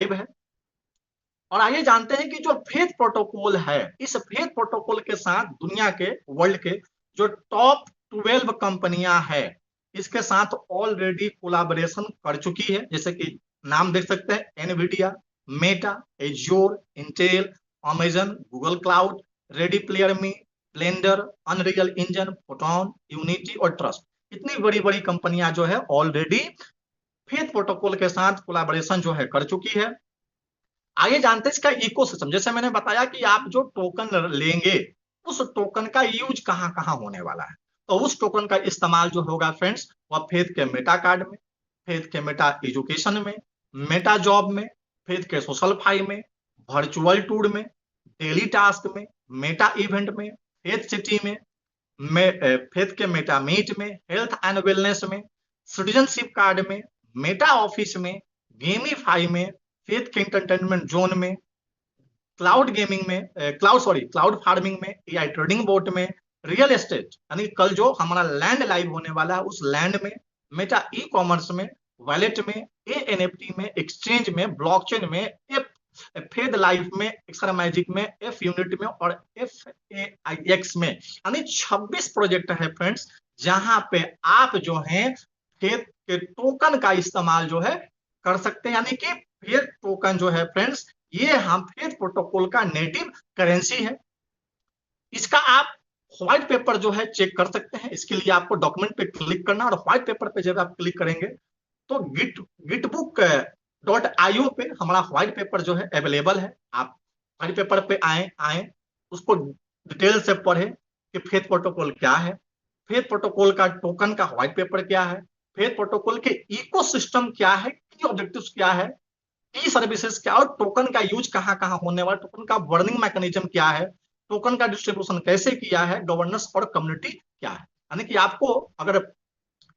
है। और आइए जानते हैं कि जो फेथ प्रोटोकॉल है, इस फेथ प्रोटोकॉल के साथ दुनिया के, वर्ल्ड के जो टॉप 12 कंपनियां हैं, इसके साथ ऑलरेडी कोलाबोरेशन कर चुकी है। जैसे कि नाम देख सकते हैं, Nvidia, Meta, Azure, Intel, Amazon, Google Cloud, Ready Player Me, Blender, Unreal Engine, Photon, Unity और ट्रस्ट। इतनी बड़ी बड़ी कंपनियां जो है ऑलरेडी फेथ प्रोटोकॉल के साथ कोलाबोरेशन जो है कर चुकी है। आइए जानते हैं इसका इकोसिस्टम। जैसे मैंने बताया कि आप जो टोकन लेंगे, उस टोकन का यूज कहां कहां होने वाला है। तो उस टोकन का इस्तेमाल जो होगा फ्रेंड्स, वह फेथ के मेटा कार्ड में, फेथ के मेटा एजुकेशन में, मेटा जॉब में, फेथ के सोशल फाई में, वर्चुअल टूर में, डेली टास्क में, मेटा इवेंट में, फेथ सिटी में, फेथ के मेटा मीट में, हेल्थ एंड वेलनेस में, सिटीजनशिप कार्ड में, मेटा ऑफिस में, गेमीफाई में, फेथ के इंटरटेनमेंट जोन में, क्लाउड गेमिंग में, क्लाउड फार्मिंग में, एआई ट्रेडिंग बोट में, रियल एस्टेट यानी कल जो हमारा लैंड लाइव होने वाला है उस लैंड में, मेटा ई कॉमर्स में, वॉलेट में, एएनएफटी में, एक्सचेंज में, ब्लॉकचेन में, एफ फेद लाइफ में, एक्सरा मैजिक में, एफ यूनिट में और एफ ए आई एक्स में, यानी 26 प्रोजेक्ट है फ्रेंड्स, जहां पे आप जो है फेथ के टोकन का इस्तेमाल जो है कर सकते हैं। यानी कि फेथ टोकन जो है फ्रेंड्स, ये हम फेथ प्रोटोकॉल का नेटिव करेंसी है। इसका आप व्हाइट पेपर जो है चेक कर सकते हैं। इसके लिए आपको डॉक्यूमेंट पे क्लिक करना, और व्हाइट पेपर पे जब आप क्लिक करेंगे तो गिटबुक .io पे हमारा व्हाइट पेपर जो है अवेलेबल है। आप व्हाइट पेपर पे आए आए उसको डिटेल से पढ़े कि फेथ प्रोटोकॉल क्या है, फेथ प्रोटोकॉल का टोकन का व्हाइट पेपर क्या है, फेथ प्रोटोकॉल के इकोसिस्टम क्या है, की ऑब्जेक्टिव्स क्या है, ई सर्विसेज क्या, और टोकन का यूज कहां कहां होने वाला, टोकन का बर्निंग मैकेनिज्म क्या है, टोकन का डिस्ट्रीब्यूशन कैसे किया है, गवर्नेंस और कम्युनिटी क्या है। यानी कि आपको अगर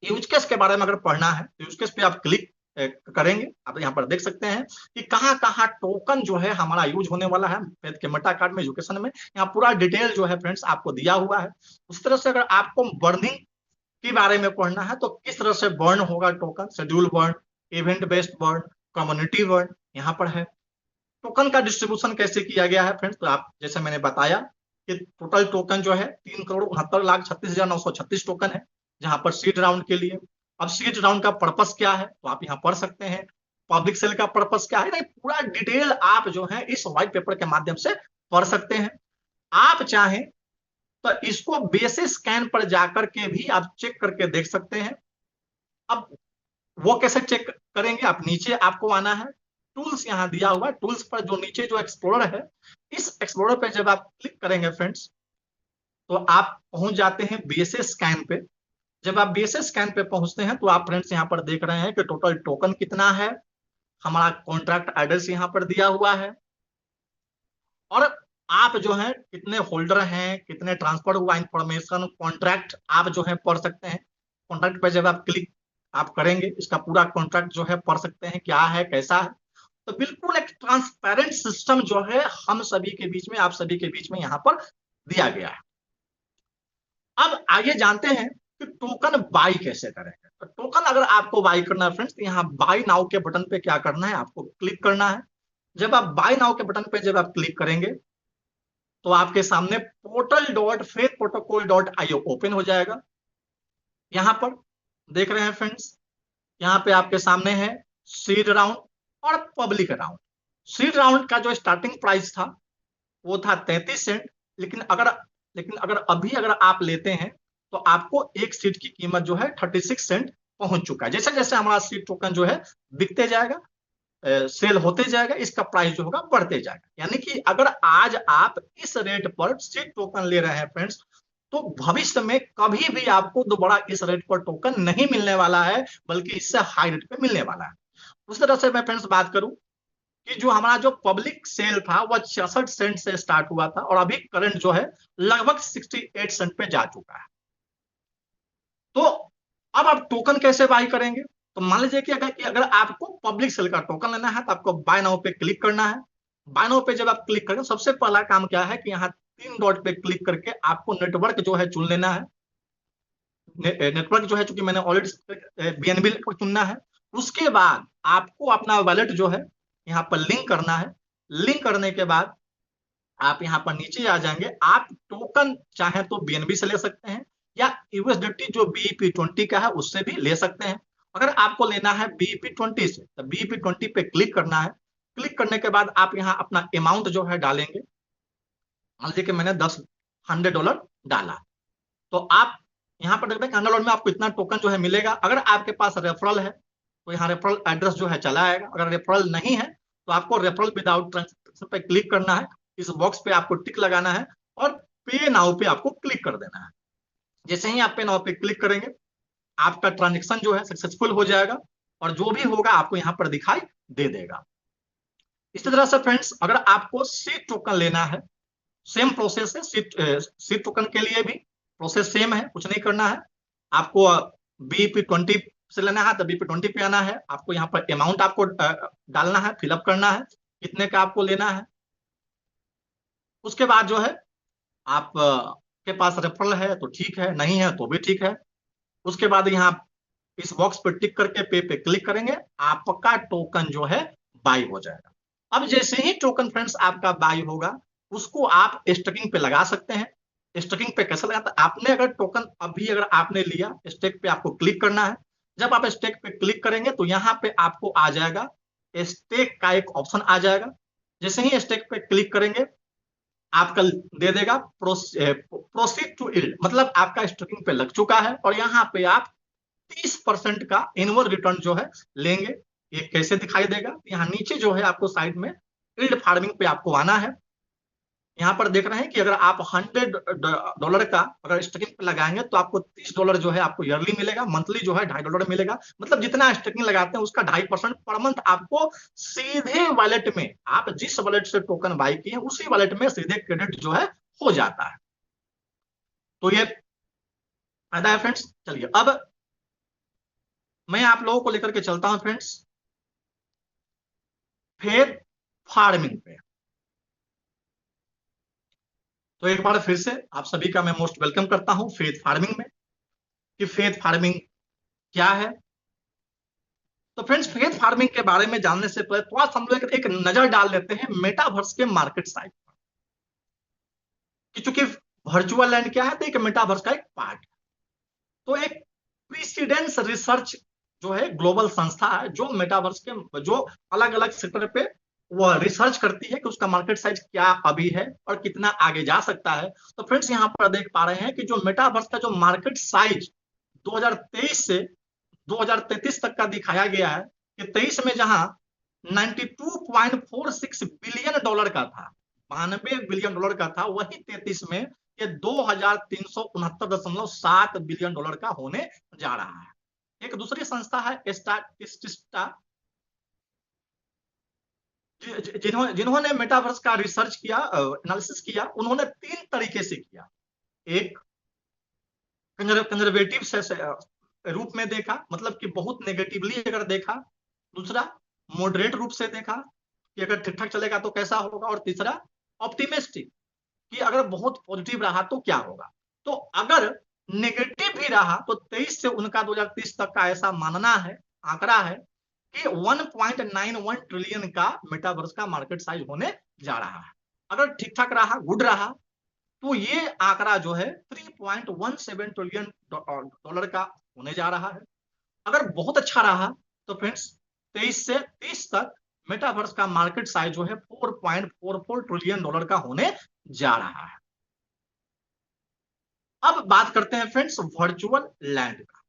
यूज केस के बारे में अगर पढ़ना है तो यूज केस पे आप क्लिक करेंगे, आप यहाँ पर देख सकते हैं कि कहां कहां टोकन जो है हमारा यूज होने वाला है। फेथ के मेटा कार्ड में, एजुकेशन में, यहाँ पूरा डिटेल जो है फ्रेंड्स आपको दिया हुआ है। उस तरह से अगर आपको बर्निंग के बारे में पढ़ना है तो किस तरह से बर्न होगा token, schedule burn, event based burn, community burn यहाँ पर है। टोकन का डिस्ट्रीब्यूशन कैसे किया गया है फ्रेंड्स, तो आप जैसे मैंने बताया कि टोटल टोकन जो है 3,69,36,936 टोकन है, जहां पर सीड राउंड के लिए। अब सीड राउंड का पर्पस क्या है तो आप यहाँ पढ़ सकते हैं, पब्लिक सेल का पर्पस क्या है, पूरा डिटेल आप जो है इस व्हाइट पेपर के माध्यम से पढ़ सकते हैं। आप चाहें तो इसको बेसिस स्कैन पर जाकर के भी आप चेक करके देख सकते हैं। अब वो कैसे चेक करेंगे, आप नीचे आपको आना है, टूल्स यहाँ दिया हुआ है, टूल्स पर जो नीचे जो एक्सप्लोरर है, इस एक्सप्लोरर पे जब आप क्लिक करेंगे फ्रेंड्स तो आप पहुंच जाते हैं बेसिस स्कैन पे। जब आप बेसिस स्कैन पे पहुंचते हैं तो आप फ्रेंड्स यहाँ पर देख रहे हैं कि टोटल टोकन कितना है, हमारा कॉन्ट्रैक्ट एड्रेस यहाँ पर दिया हुआ है, और आप जो है कितने होल्डर हैं, कितने ट्रांसफर हुआ इंफॉर्मेशन, कॉन्ट्रैक्ट आप जो है पढ़ सकते हैं। कॉन्ट्रैक्ट पे जब आप क्लिक आप करेंगे, इसका पूरा कॉन्ट्रैक्ट जो है पढ़ सकते हैं क्या है कैसा है। तो बिल्कुल एक ट्रांसपेरेंट सिस्टम जो है हम सभी के बीच में, आप सभी के बीच में यहाँ पर दिया गया है। अब आइए जानते हैं कि टोकन बाई कैसे करेंगे। तो टोकन अगर आपको बाई करना है फ्रेंड्स, तो यहाँ बाई नाउ के बटन पे क्या करना है, आपको क्लिक करना है। जब आप बाई नाउ के बटन पे जब आप क्लिक करेंगे तो आपके सामने portal.faithprotocol.io ओपन हो जाएगा। यहां पर देख रहे हैं फ्रेंड्स, यहाँ पे आपके सामने है सीड राउंड और पब्लिक राउंड। सीड राउंड का जो स्टार्टिंग प्राइस था वो था 33 सेंट, लेकिन अगर अभी अगर आप लेते हैं तो आपको एक सीट की कीमत जो है 36 सेंट पहुंच चुका है। जैसे जैसे हमारा सीट टोकन जो है बिकते जाएगा, सेल होते जाएगा, इसका प्राइस जो होगा बढ़ते जाएगा। यानी कि अगर आज आप इस रेट पर सीट टोकन ले रहे हैं फ्रेंड्स, तो भविष्य में कभी भी आपको दोबारा इस रेट पर टोकन नहीं मिलने वाला है, बल्कि इससे हाई रेट पे मिलने वाला है। उस तरह से मैं फ्रेंड्स बात करूं कि जो हमारा जो पब्लिक सेल था वह 66 सेंट से स्टार्ट हुआ था, और अभी करंट जो है लगभग 68 सेंट पे जा चुका है। तो अब आप टोकन कैसे बाई करेंगे, तो मान लीजिए कि अगर आपको पब्लिक सेल का टोकन लेना है तो आपको बाय नाउ पे क्लिक करना है। बाय नाउ पे जब आप क्लिक करेंगे, सबसे पहला काम क्या है कि यहाँ 3 डॉट पे क्लिक करके आपको नेटवर्क जो है चुन लेना है। नेटवर्क जो है, चूंकि मैंने ऑलरेडी बीएनबी चुनना है। उसके बाद आपको अपना वॉलेट जो है यहाँ पर लिंक करना है। लिंक करने के बाद आप यहाँ पर नीचे आ जाएंगे। आप टोकन चाहे तो बीएनबी से ले सकते हैं या यूएसडीटी जो BEP20 का है उससे भी ले सकते हैं। अगर आपको लेना है BEP20 से तो BEP20 पे क्लिक करना है। क्लिक करने के बाद आप यहाँ अपना अमाउंट जो है डालेंगे। मान लीजिए कि मैंने $100 डाला, तो आप यहाँ पर देख रहे हैं $100 में आपको इतना टोकन जो है मिलेगा। अगर आपके पास रेफरल है तो यहाँ रेफरल एड्रेस जो है चला आएगा। अगर रेफरल नहीं है तो आपको रेफरल विदाउट ट्रांजेक्शन पे क्लिक करना है। इस बॉक्स पे आपको टिक लगाना है और पे नाउ पे आपको क्लिक कर देना है। जैसे ही आप पे नाउ पे क्लिक करेंगे आपका ट्रांजेक्शन जो है सक्सेसफुल हो जाएगा और जो भी होगा आपको यहाँ पर दिखाई दे देगा। इसी तरह से फ्रेंड्स, अगर आपको सीट टोकन लेना है, सेम प्रोसेस है। सीट टोकन के लिए भी प्रोसेस सेम है, कुछ नहीं करना है। आपको BEP20 से लेना है तो BEP20 पे आना है। आपको यहाँ पर अमाउंट आपको डालना है, फिलअप करना है कितने का आपको लेना है। उसके बाद जो है आप के पास रेफरल है तो ठीक है, नहीं है तो भी ठीक है। उसके बाद यहाँ इस बॉक्स पर टिक करके पे क्लिक करेंगे, आपका टोकन जो है बाई हो जाएगा। अब जैसे ही टोकन फ्रेंड्स आपका बाई होगा उसको आप स्टेकिंग पे लगा सकते हैं। स्टेकिंग पे कैसे लगाते हैं, आपने अगर टोकन अभी अगर आपने लिया, स्टेक पे आपको क्लिक करना है। जब आप स्टेक पे क्लिक करेंगे तो यहाँ पे आपको आ जाएगा स्टेक का एक ऑप्शन आ जाएगा। जैसे ही स्टेक पे क्लिक करेंगे आपका दे देगा प्रोसीड टू इल्ड, मतलब आपका स्टेकिंग पे लग चुका है और यहाँ पे आप 30% का एनुअल रिटर्न जो है लेंगे। ये कैसे दिखाई देगा, यहाँ नीचे जो है आपको साइड में यील्ड फार्मिंग पे आपको आना है। यहाँ पर देख रहे हैं कि अगर आप $100 का अगर स्टेकिंग पे लगाएंगे तो आपको $30 जो है आपको ईयरली मिलेगा, मंथली जो है $2.5 मिलेगा। मतलब जितना स्टेकिंग लगाते हैं उसका 2.5% पर मंथ आपको सीधे वॉलेट में, आप जिस वॉलेट से टोकन बाई किए उसी वॉलेट में सीधे क्रेडिट जो है हो जाता है। तो ये फायदा है फ्रेंड्स। चलिए अब मैं आप लोगों को लेकर के चलता हूं फ्रेंड्स फेथ फार्मिंग पे। तो एक बार फिर से आप सभी का मैं मोस्ट वेलकम करता हूं फेथ फार्मिंग में, कि फेथ फार्मिंग क्या है। तो फ्रेंड्स, फेथ फार्मिंग के बारे में जानने से पहले थोड़ा हम लोग एक नजर डाल लेते हैं मेटावर्स के मार्केट साइड पर, कि चूंकि वर्चुअल लैंड क्या है तो एक मेटावर्स का एक पार्ट। तो एक प्रीसीडेंस रिसर्च जो है ग्लोबल संस्था है जो मेटावर्स के जो अलग अलग सेक्टर पे वो रिसर्च करती है कि उसका मार्केट साइज क्या अभी है और कितना आगे जा सकता है। तो फ्रेंड्स, यहाँ पर देख पा रहे हैं कि जो मेटावर्स का जो मार्केट साइज 2023 से 2033 तक का दिखाया गया है कि 23 में जहां $92.46 बिलियन का था, $92 बिलियन का था, वही 33 में ये $2369.7 बिलियन का होने जा रहा है। एक दूसरी संस्था है स्टैटिस्टिका, जिन्होंने मेटावर्स का रिसर्च किया, एनालिसिस किया। उन्होंने 3 तरीके से किया। एक कंजर्वेटिव से रूप में देखा, मतलब कि बहुत नेगेटिवली अगर देखा। दूसरा मॉडरेट रूप से देखा कि अगर ठीक ठाक चलेगा तो कैसा होगा। और तीसरा ऑप्टिमिस्टिक, कि अगर बहुत पॉजिटिव रहा तो क्या होगा। तो अगर नेगेटिव भी रहा तो 23 से उनका 2030 तक का ऐसा मानना है, आंकड़ा है कि 1.91 ट्रिलियन का मेटावर्स का मार्केट साइज होने जा रहा है। अगर ठीक ठाक रहा, गुड रहा, तो ये आंकड़ा जो है $3.17 ट्रिलियन का होने जा रहा है। अगर बहुत अच्छा रहा तो फ्रेंड्स 23 से 30 तक मेटावर्स का मार्केट साइज जो है $4.44 ट्रिलियन का होने जा रहा है। अब बात करते हैं फ्रेंड्स वर्चुअल लैंड का,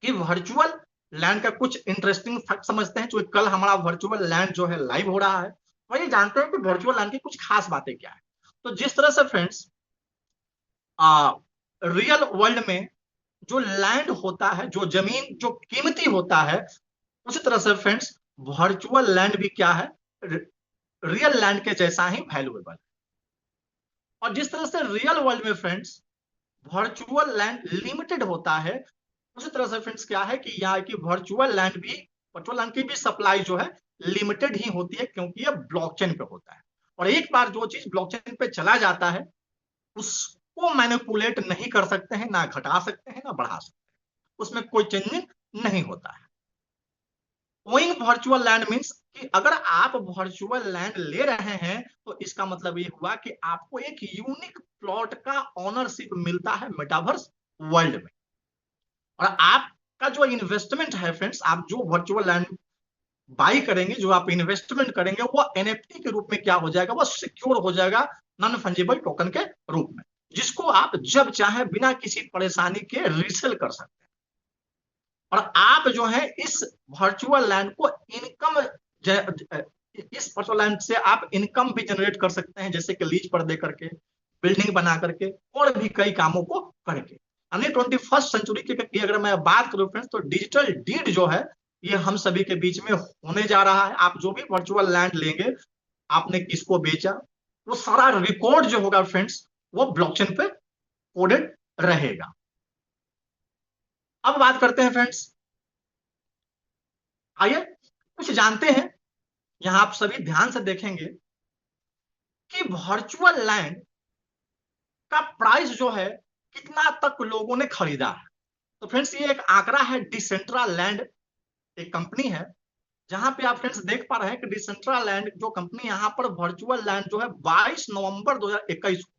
कि वर्चुअल लैंड का कुछ इंटरेस्टिंग फैक्ट समझते हैं। जो कल हमारा वर्चुअल लैंड जो है लाइव हो रहा है, वही जानते हैं कि वर्चुअल लैंड की कुछ खास बातें क्या है। तो जिस तरह से फ्रेंड्स रियल वर्ल्ड में जो लैंड होता है, जो जमीन जो कीमती होता है, उसी तरह से फ्रेंड्स वर्चुअल लैंड भी क्या है, रियल लैंड के जैसा ही वैल्यूएबल। और जिस तरह से रियल वर्ल्ड में फ्रेंड्स वर्चुअल लैंड लिमिटेड होता है, उसी तरह से फ्रेंड्स क्या है कि यहाँ की वर्चुअल लैंड की भी सप्लाई जो है लिमिटेड ही होती है, क्योंकि ये ब्लॉकचेन पे होता है। और एक बार जो चीज ब्लॉकचेन पे चला जाता है उसको मैनिपुलेट नहीं कर सकते हैं, ना घटा सकते हैं ना बढ़ा सकते हैं, उसमें कोई चेंजिंग नहीं होता है। ओइंग वर्चुअल लैंड मीन्स कि अगर आप वर्चुअल लैंड ले रहे हैं तो इसका मतलब ये हुआ कि आपको एक यूनिक प्लॉट का ऑनरशिप मिलता है मेटावर्स वर्ल्ड में। और आपका जो इन्वेस्टमेंट है फ्रेंड्स, आप जो वर्चुअल लैंड बाई करेंगे, जो आप इन्वेस्टमेंट करेंगे, वो एनएफटी के रूप में क्या हो जाएगा, वो सिक्योर हो जाएगा नॉन फंजिबल टोकन के रूप में, जिसको आप जब चाहे बिना किसी परेशानी के रीसेल कर सकते हैं। और आप जो है इस वर्चुअल लैंड को इनकम, इस वर्चुअल लैंड से आप इनकम भी जनरेट कर सकते हैं, जैसे कि लीज पर दे करके, बिल्डिंग बना करके, और भी कई कामों को करके। यानी 21st सेंचुरी की अगर मैं बात करूं फ्रेंड्स, तो डिजिटल डीड जो है ये हम सभी के बीच में होने जा रहा है। आप जो भी वर्चुअल लैंड लेंगे, आपने किसको बेचा, वो सारा रिकॉर्ड जो होगा फ्रेंड्स, वो ब्लॉकचेन पे कोडेड रहेगा। अब बात करते हैं फ्रेंड्स, आइए कुछ जानते हैं। यहां आप सभी ध्यान से देखेंगे कि वर्चुअल लैंड का प्राइस जो है कितना तक लोगों ने खरीदा है। तो फ्रेंड्स ये एक आंकड़ा है, डिसेंट्रा लैंड एक कंपनी है, जहां पे आप फ्रेंड्स देख पा रहे हैं कि डिसेंट्रा लैंड जो कंपनी, यहां पर वर्चुअल लैंड जो है 22 नवंबर 2021 को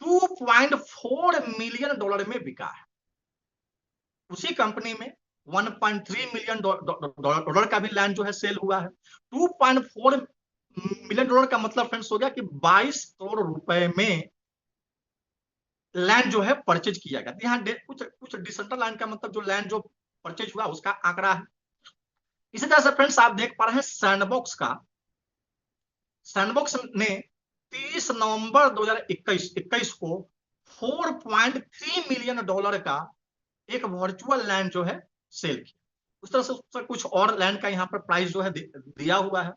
$2.4 मिलियन में बिका है। उसी कंपनी में 1.3 मिलियन डॉलर का भी लैंड जो है सेल हुआ है। 2.4 मिलियन डॉलर का मतलब फ्रेंड्स हो गया कि 22 करोड़ रुपए में लैंड जो है परचेज किया गया। यहाँ कुछ कुछ डिसेंट्रल लैंड का मतलब जो लैंड जो परचेज हुआ उसका आंकड़ा है। इसी तरह से फ्रेंड्स आप देख पा रहे हैं सैंडबॉक्स ने 30 नवंबर 2021 को 4.3 मिलियन डॉलर का एक वर्चुअल लैंड जो है सेल किया। उस तरह से कुछ और लैंड का यहाँ पर प्राइस जो है दिया हुआ है।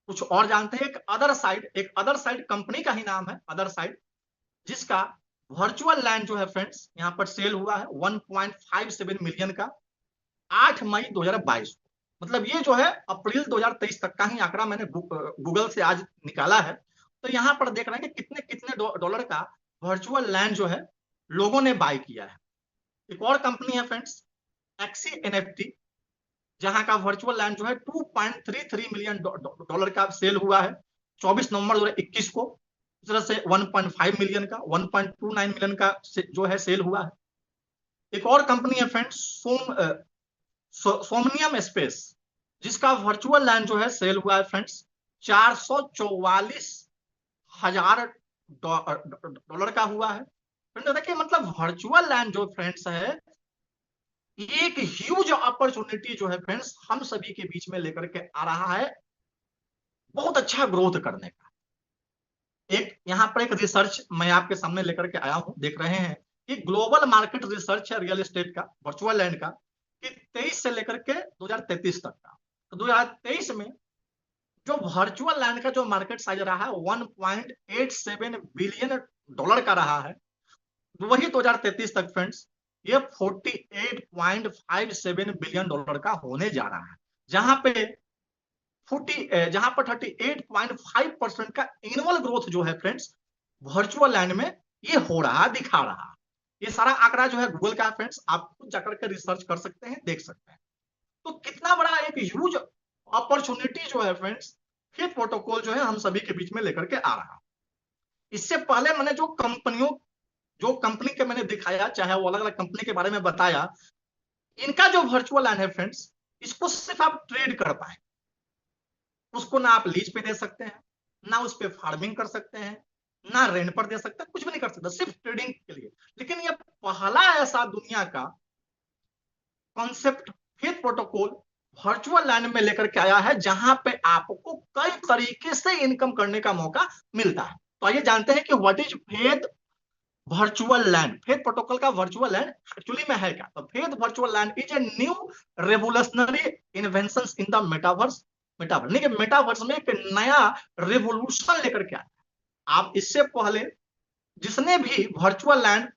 कुछ और जानते हैं, एक अदर साइड कंपनी का ही नाम है अदर साइड, जिसका वर्चुअल लैंड जो है फ्रेंड्स यहाँ पर सेल हुआ है 1.57 मिलियन का 8 मई 2022 को। मतलब ये जो है अप्रैल 2023 तक का ही आंकड़ा मैंने गूगल से आज निकाला है। तो यहाँ पर देख रहे हैं कि कितने कितने डॉलर का वर्चुअल लैंड जो है लोगों ने बाय किया है। एक और कंपनी है फ्रेंड्स, एक्सी एनएफटी, जहां का वर्चुअल लैंड जो है 2.33 मिलियन डॉलर का सेल हुआ है 24 नवंबर 2021 को। इस तरह से 1.5 मिलियन का, 1.29 मिलियन का जो है सेल हुआ है। एक और कंपनी है फ्रेंड्स, सोमनियम स्पेस, जिसका वर्चुअल लैंड जो है सेल हुआ है फ्रेंड्स 444,000 डॉलर का हुआ है। फ्रेंड्स देखिए, मतलब वर्चुअल लैंड जो फ्रेंड्स है, एक ह्यूज अपॉर्चुनिटी जो है फ्रेंड्स हम सभी के बीच में लेकर के आ रहा है, बहुत अच्छा ग्रोथ करने का। एक यहाँ पर एक रिसर्च मैं आपके सामने लेकर के आया हूं, देख रहे हैं कि ग्लोबल मार्केट रिसर्च है रियल एस्टेट का, वर्चुअल लैंड का, कि 23 से लेकर के 2033 तक का। तो 2023 में जो वर्चुअल लैंड का जो मार्केट साइज रहा है 1.87 बिलियन डॉलर का रहा है, वही 2033 तक फ्रेंड्स ये 48.57 बिलियन डॉलर का होने जा रहा है, जहां पर 38.5% का एनुअल ग्रोथ जो है फ्रेंड्स वर्चुअल लैंड में ये हो रहा, दिखा रहा। ये सारा आंकड़ा जो है गूगल का फ्रेंड्स, आप खुद जाकर के रिसर्च कर सकते हैं, देख सकते हैं। तो कितना बड़ा एक ह्यूज अपॉर्चुनिटी जो है फ्रेंड्स फेथ प्रोटोकॉल जो है हम सभी के बीच में लेकर के आ रहा। इससे पहले मैंने जो कंपनी के मैंने दिखाया, चाहे वो अलग अलग कंपनी के बारे में बताया, इनका जो वर्चुअल लैंड है फ्रेंड्स, इसको सिर्फ आप ट्रेड कर पाए, उसको ना आप लीज पे दे सकते हैं, ना उस पर फार्मिंग कर सकते हैं, ना रेंट पर दे सकते हैं, कुछ भी नहीं कर सकते, सिर्फ ट्रेडिंग के लिए। लेकिन ये पहला ऐसा दुनिया का concept faith protocol virtual land में लेकर के आया है, जहां पे आपको कई तरीके से इनकम करने का मौका मिलता है। तो आइए जानते हैं कि what is faith virtual land. Faith protocol का वर्चुअल लैंड एक्चुअली में है क्या? तो faith virtual land is a new revolutionary invention in the metaverse. Metaverse में एक नया रेवोल्यूशन लेकर के आया। आप इससे पहले जिसने भी वर्चुअल लैंड,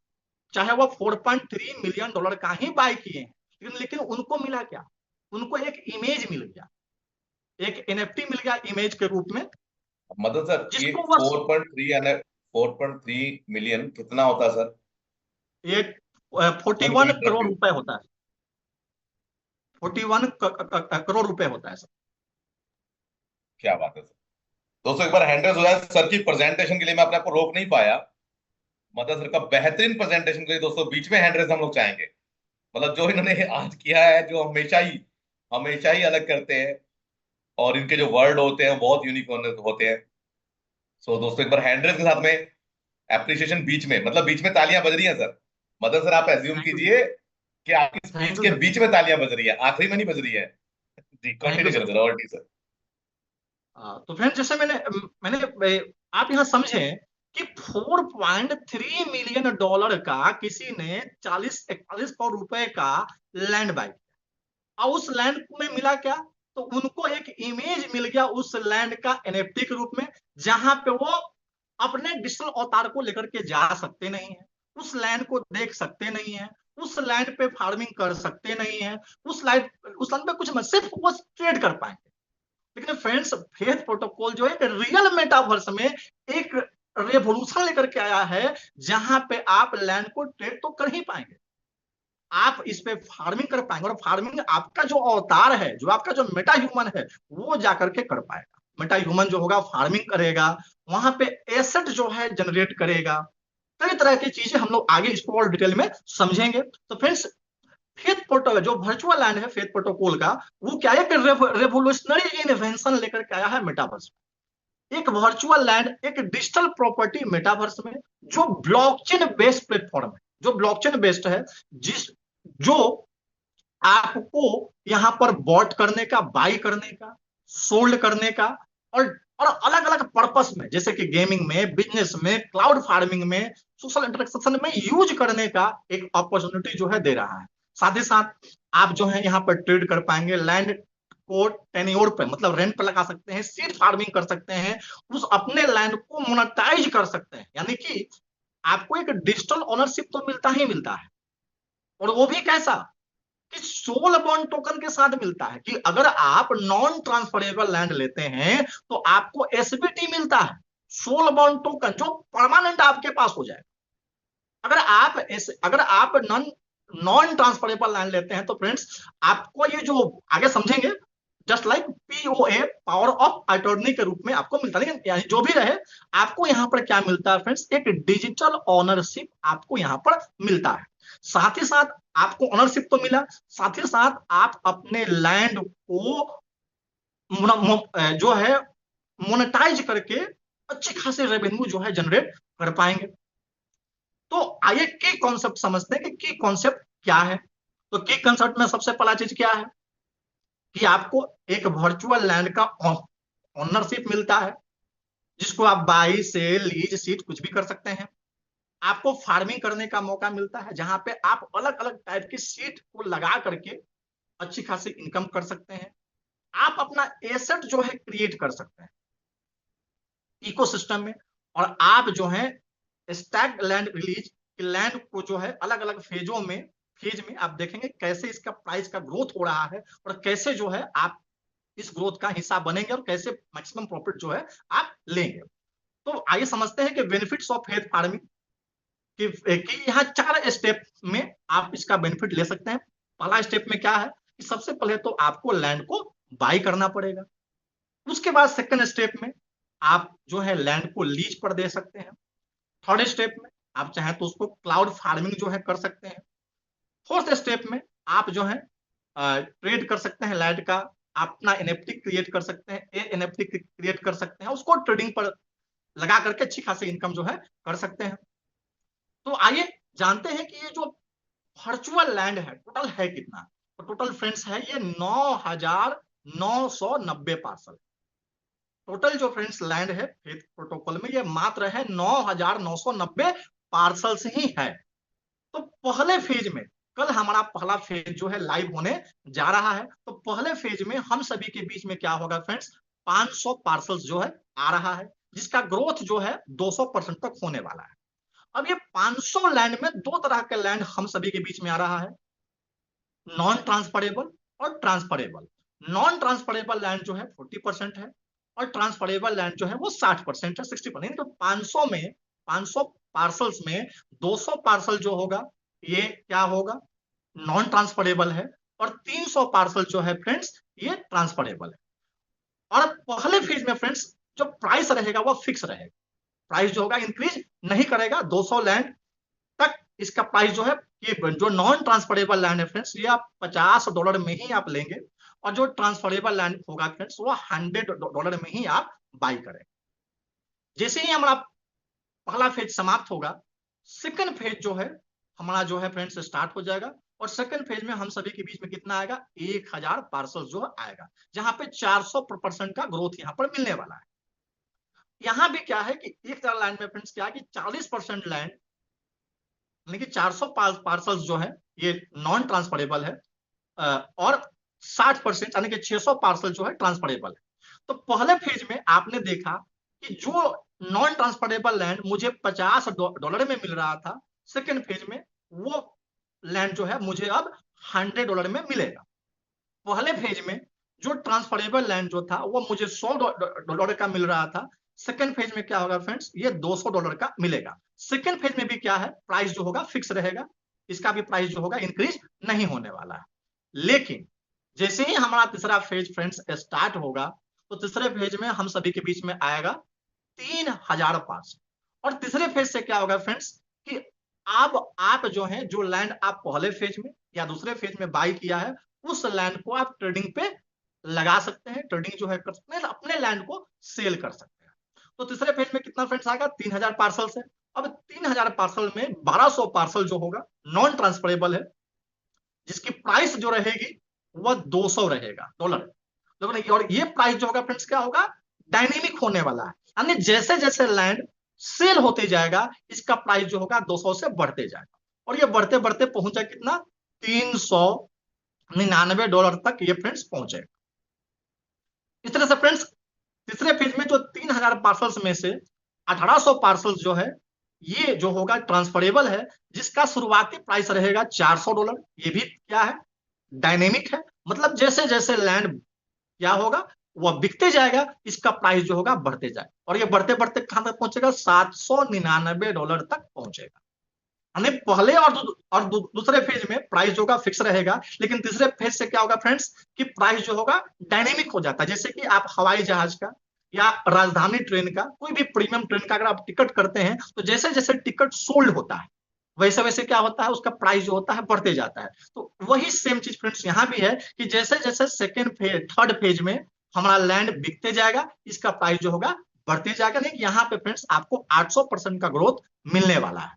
चाहे वो 4.3 मिलियन डॉलर का ही बाय किए हैं, लेकिन उनको मिला क्या? उनको एक इमेज मिल गया, एक एनएफटी मिल गया इमेज के रूप में। मतलब सर ये जिसको 4.3 मिलियन कितना होता है सर? एक 41 करोड़ रुपए होता है। 41 करोड़ रुपए होता है सर। क्या बात है सर। दोस्तों एक बार हैंड रेज हो जाए सर की प्रेजेंटेशन के लिए, मैं अपने आप को रोक नहीं पाया। मदन सर का बेहतरीन प्रेजेंटेशन के लिए दोस्तों बीच में हैंड रेज हम लोग चाहेंगे। मतलब जो इन्होंने आज किया है, जो हमेशा ही अलग करते हैं, और इनके जो वर्ड होते हैं बहुत यूनिक होते हैं। सो दोस्तों एक बार हैंड रेज के साथ में एप्रिसिएशन बीच में, मतलब बीच में तालियां बज रही हैं सर। मदन सर आप एज्यूम थैंक यू, कीजिए कि आपकी थैंक स्पीच यू के सर, बीच में तालियां बज रही है, आखिरी में नहीं बज रही है। जी थैंक यू कंटिन्यू करें सर। सर, और डी सर। तो फ्रेंड जैसे मैंने आप यहाँ समझे कि 4.3 मिलियन डॉलर का किसी ने 40-41 करोड़ रुपए का लैंड बाय किया, और उस लैंड में मिला क्या, तो उनको एक इमेज मिल गया उस लैंड का एनएफटी के रूप में, जहां पे वो अपने डिजिटल अवतार को लेकर के जा सकते नहीं है, उस लैंड को देख सकते नहीं है, उस लैंड पे फार्मिंग कर सकते नहीं है, उस लैंड पे कुछ मत, सिर्फ वो ट्रेड कर पाएंगे। लेकिन फ्रेंड्स फेथ प्रोटोकॉल जो है रियल मेटावर्स में एक रेवोल्यूशन लेकर के आया है, जहां पे आप लैंड को ट्रेड तो कर ही पाएंगे, आप इस पे फार्मिंग कर पाएंगे, और फार्मिंग आपका जो अवतार है, जो आपका जो मेटा ह्यूमन है, वो जाकर के कर पाएगा। मेटा ह्यूमन जो होगा फार्मिंग करेगा, वहां पे एसेट जो है जनरेट करेगा, कई तरह की चीजें हम लोग आगे इसको और डिटेल में समझेंगे। तो फ्रेंड्स फेथ प्रोटोकॉल जो वर्चुअल लैंड है फेथ प्रोटोकॉल का, वो क्या है कि रेवोल्यूशनरी इन्वेंशन लेकर के आया है मेटावर्स। एक वर्चुअल लैंड एक डिजिटल प्रॉपर्टी मेटावर्स में, जो ब्लॉकचेन बेस्ड प्लेटफॉर्म है, जो ब्लॉकचेन बेस्ड है, जिस जो आपको यहां पर बॉट करने का, बाई करने का, सोल्ड करने का, और अलग अलग पर्पस में, जैसे कि गेमिंग में, बिजनेस में, क्लाउड फार्मिंग में, सोशल इंटरेक्शन में यूज करने का एक अपॉर्चुनिटी जो है दे रहा है। साथ ही साथ आप जो है यहाँ पर ट्रेड कर पाएंगे, लैंड को टेन्योर पे, मतलब रेंट पे लगा सकते हैं, सीड फार्मिंग कर सकते हैं, उस अपने लैंड को मोनेटाइज कर सकते हैं, यानी कि आपको एक डिजिटल ओनरशिप तो मिलता ही मिलता है, और वो भी कैसा कि सोल बॉन्ड टोकन के साथ मिलता है, कि अगर आप नॉन ट्रांसफरेबल लैंड लेते हैं तो आपको एसबीटी मिलता है, सोल बॉन्ड टोकन, जो परमानेंट आपके पास हो जाए। अगर आप नॉन नॉन ट्रांसफरेबल लैंड लेते हैं तो फ्रेंड्स आपको ये जो आगे समझेंगे, just like POA, power of attorney के रूप में आपको मिलता है। लेकिन यानी जो भी रहे, आपको यहाँ पर क्या मिलता है फ्रेंड्स, एक डिजिटल ओनरशिप आपको यहाँ पर मिलता है। साथ ही साथ आपको ओनरशिप तो मिला, साथ ही साथ आप अपने लैंड को जो है मोनेटाइज करके अच्छी खासी रेवेन्यू जो है जनरेट कर पाएंगे। तो आइए की कॉन्सेप्ट समझते हैं कि की कॉन्सेप्ट क्या है। तो की कॉन्सेप्ट में सबसे पहला चीज क्या है कि आपको एक वर्चुअल लैंड का ओनरशिप मिलता है, जिसको आप बाई सेल लीज सीट कुछ भी कर सकते हैं। आपको फार्मिंग करने का मौका मिलता है, जहां पे आप अलग अलग टाइप की सीट को लगा करके अच्छी खासी इनकम कर सकते हैं। आप अपना एसेट जो है क्रिएट कर सकते हैं इकोसिस्टम में, और आप जो है स्टैक लैंड रिलीज, लैंड को जो है अलग अलग फेज में आप देखेंगे कैसे इसका प्राइस का ग्रोथ हो रहा है, और कैसे जो है आप इस ग्रोथ का हिस्सा बनेंगे, और कैसे मैक्सिमम प्रॉफिट जो है आप लेंगे। तो आइए समझते हैं कि बेनिफिट्स ऑफ फेथ फार्मिंग कि यहाँ 4 स्टेप में आप इसका बेनिफिट ले सकते हैं। पहला स्टेप में क्या है कि सबसे पहले तो आपको लैंड को बाई करना पड़ेगा। उसके बाद सेकंड स्टेप में आप जो है लैंड को लीज पर दे सकते हैं। थर्ड स्टेप में आप चाहें तो उसको क्लाउड फार्मिंग जो है कर सकते हैं। फोर्थ स्टेप में आप जो है ट्रेड कर सकते हैं लैंड का, अपना एनएफटी क्रिएट कर सकते हैं, एनएफटी क्रिएट कर सकते हैं, उसको ट्रेडिंग पर लगा करके अच्छी खासी इनकम जो है कर सकते हैं। तो आइए जानते हैं कि ये जो वर्चुअल लैंड है टोटल है कितना। तो टोटल फ्रेंड्स है ये 9,990 पार्सल। टोटल जो फ्रेंड्स लैंड है फेथ प्रोटोकॉल में, ये मात्र है 9,990 पार्सल्स ही है। तो पहले फेज में, कल हमारा पहला फेज जो है लाइव होने जा रहा है, तो पहले फेज में हम सभी के बीच में क्या होगा फ्रेंड्स, 500 पार्सल्स जो है आ रहा है, जिसका ग्रोथ जो है 200% तक होने वाला है। अब ये 500 लैंड में 2 तरह के लैंड हम सभी के बीच में आ रहा है, नॉन ट्रांसफरेबल और ट्रांसफरेबल। नॉन ट्रांसफरेबल लैंड जो है 40% है, और ट्रांसफरेबल लैंड जो है वो 60% है, 60%। तो 500 पार्सल्स में 200 पार्सल जो होगा ये क्या होगा, नॉन ट्रांसफरेबल है, और 300 पार्सल जो है फ्रेंड्स ये ट्रांसफरेबल है। और पहले फेज में फ्रेंड्स जो प्राइस रहेगा वो फिक्स रहेगा, प्राइस जो होगा इंक्रीज नहीं करेगा। 200 लैंड तक इसका प्राइस जो है, ये जो नॉन ट्रांसफरेबल लैंड है फ्रेंड्स ये आप $50 में ही आप लेंगे, और जो ट्रांसफरेबल लैंड होगा फ्रेंड्स वो $100 में ही आप बाई करेंगे। जैसे ही हमारा पहला फेज समाप्त होगा, सेकंड फेज जो है हमारा जो है फ्रेंड्स स्टार्ट हो जाएगा। और सेकंड फेज में हम सभी के बीच में कितना आएगा, 1000 पार्सल जो आएगा, जहां पे 400% का ग्रोथ यहाँ पर मिलने वाला है। यहाँ भी क्या है कि 1000 लैंड में फ्रेंड्स क्या है कि 40% लैंड यानी कि 400 पार्सल जो है ये नॉन ट्रांसफरेबल है, और 60% यानी कि 600 पार्सल जो है ट्रांसफरेबल है। तो पहले फेज में आपने देखा कि जो नॉन ट्रांसफरेबल लैंड मुझे $50 में मिल रहा था, सेकेंड फेज में वो लैंड जो है मुझे अब $100 में मिलेगा। पहले फेज में जो ट्रांसफरेबल लैंड जो था वो मुझे $100 का मिल रहा था, सेकेंड फेज में क्या होगा फ्रेंड्स ये $200 का मिलेगा। सेकेंड फेज में भी क्या है, प्राइस जो होगा फिक्स रहेगा, इसका भी प्राइस जो होगा इंक्रीज नहीं होने वाला है। लेकिन जैसे ही हमारा तीसरा फेज फ्रेंड्स स्टार्ट होगा, तो तीसरे फेज में हम सभी के बीच में आएगा 3000 पार्सल। और तीसरे फेज से क्या होगा फ्रेंड्स कि अब आप जो है जो लैंड आप पहले फेज में या दूसरे फेज में बाई किया है, उस लैंड को आप ट्रेडिंग पे लगा सकते हैं, ट्रेडिंग जो है कर सकते हैं, अपने लैंड को सेल कर सकते हैं। तो तीसरे फेज में कितना फ्रेंड्स आएगा, 3000 पार्सल से। अब 3000 पार्सल में 1200 पार्सल जो होगा नॉन ट्रांसफरेबल है, जिसकी प्राइस जो रहेगी वह 200 रहेगा डॉलर। और ये प्राइस जो होगा फ्रेंड्स क्या होगा, डायनेमिक होने वाला है, यानी जैसे जैसे लैंड सेल होते जाएगा इसका प्राइस जो होगा 200 से बढ़ते जाएगा, और ये बढ़ते बढ़ते पहुंचा कितना, $399 तक ये फ्रेंड्स पहुंचेगा। इस तरह से फ्रेंड्स तीसरे फेज में जो 3000 पार्सल्स में से 1800 पार्सल्स जो है ये जो होगा ट्रांसफरेबल है, जिसका शुरुआती प्राइस रहेगा $400। ये भी क्या है, डायनेमिक है, मतलब जैसे जैसे लैंड क्या होगा वह बिकते जाएगा, इसका प्राइस जो होगा बढ़ते जाएगा, और ये बढ़ते बढ़ते कहां तक पहुंचेगा, $799 तक पहुंचेगा। यानी पहले और दूसरे फेज में प्राइस जो होगा फिक्स रहेगा, लेकिन तीसरे फेज से क्या होगा फ्रेंड्स कि प्राइस जो होगा डायनेमिक हो जाता है। जैसे कि आप हवाई जहाज का या राजधानी ट्रेन का, कोई भी प्रीमियम ट्रेन का अगर आप टिकट करते हैं, तो जैसे जैसे टिकट सोल्ड होता है वैसे वैसे क्या होता है, उसका प्राइस जो होता है बढ़ते जाता है। तो वही सेम चीज फ्रेंड्स यहाँ भी है कि जैसे जैसे सेकेंड फेज थर्ड फेज में हमारा लैंड बिकते जाएगा, इसका प्राइस जो होगा बढ़ते जाएगा। लेकिन यहाँ पे फ्रेंड्स आपको 800% का ग्रोथ मिलने वाला है।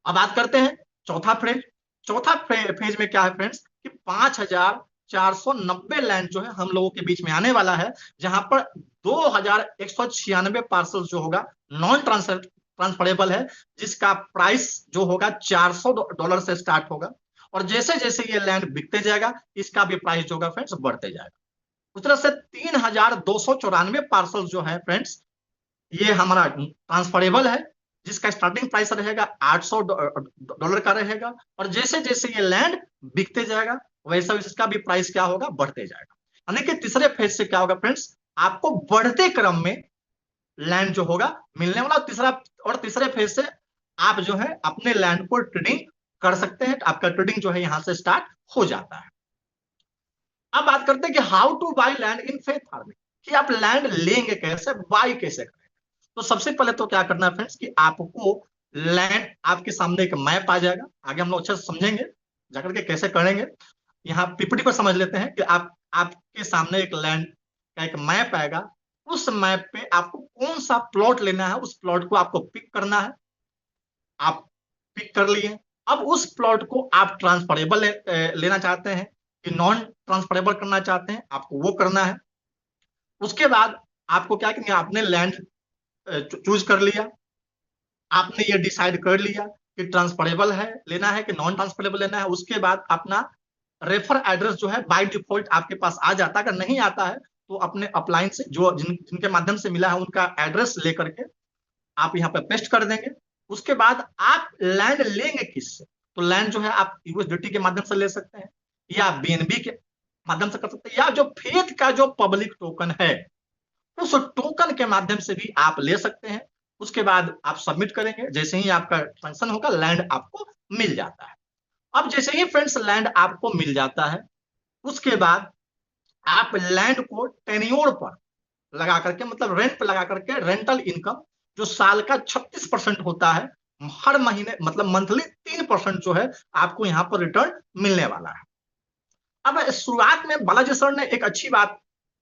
अब बात करते हैं चौथा फेज। चौथा फेज में क्या है फ्रेंड्स कि 5490 लैंड जो है हम लोगों के बीच में आने वाला है, जहां पर 2196 पार्सल जो होगा नॉन ट्रांसफरेबल है, जिसका प्राइस जो होगा $400 से स्टार्ट होगा, और जैसे जैसे ये लैंड बिकते जाएगा इसका भी प्राइस जो होगा फ्रेंड्स बढ़ते जाएगा। उस तरह से 3294 पार्सल जो है फ्रेंड्स ये हमारा ट्रांसफरेबल है, जिसका स्टार्टिंग प्राइस रहेगा $800 का रहेगा, और जैसे जैसे ये लैंड बिकते जाएगा वैसे वैसे इसका भी प्राइस क्या होगा, बढ़ते जाएगा। यानी कि तीसरे फेज से क्या होगा फ्रेंड्स, आपको बढ़ते क्रम में लैंड जो होगा मिलने वाला। तीसरे फेज से आप जो है अपने लैंड को ट्रेडिंग कर सकते हैं, आपका ट्रेडिंग जो है यहां से स्टार्ट हो जाता है। अब बात करते हैं कि how to buy land in faith farming, कि आप लैंड लेंगे कैसे, बाय कैसे करें। तो सबसे पहले तो क्या करना है फ्रेंड्स कि आपको लैंड आपके सामने एक मैप आ जाएगा, आगे हम लोग अच्छे से समझेंगे जाकर के कैसे करेंगे। यहाँ पीपीटी पर समझ लेते हैं कि आपके सामने एक लैंड का एक मैप आएगा, उस मैप पे आपको कौन सा प्लॉट लेना है, उस प्लॉट को आपको पिक करना है। आप पिक कर लिए, अब उस प्लॉट को आप ट्रांसफरेबल लेना चाहते हैं कि नॉन ट्रांसफरेबल करना चाहते हैं, आपको वो करना है। उसके बाद आपको क्या करेंगे, आपने लैंड चूज कर लिया, आपने ये डिसाइड कर लिया कि ट्रांसफरेबल है लेना है कि नॉन ट्रांसफरेबल लेना है। उसके बाद अपना रेफर एड्रेस जो है बाय डिफॉल्ट आपके पास आ जाता है, अगर नहीं आता है तो अपने अपलाइन से जिनके माध्यम से मिला है उनका एड्रेस लेकर के आप यहाँ पे पेस्ट कर देंगे। उसके बाद आप लैंड लेंगे किससे, तो लैंड जो है आप यूएसडीटी के माध्यम से ले सकते हैं, या बीएनबी के माध्यम से कर सकते हैं, या जो फेथ का जो पब्लिक टोकन है उस टोकन के माध्यम से भी आप ले सकते हैं। उसके बाद आप सबमिट करेंगे, जैसे ही आपका ट्रांजेक्शन होगा लैंड आपको मिल जाता है। अब जैसे ही फ्रेंड्स लैंड आपको मिल जाता है, उसके बाद आप लैंड को टेन्योर पर लगा करके, मतलब रेंट पे लगा करके, रेंटल इनकम जो साल का 36% होता है, हर महीने मतलब मंथली 3% जो है आपको यहाँ पर रिटर्न मिलने वाला है। अब शुरुआत में बालाजी सर ने एक अच्छी बात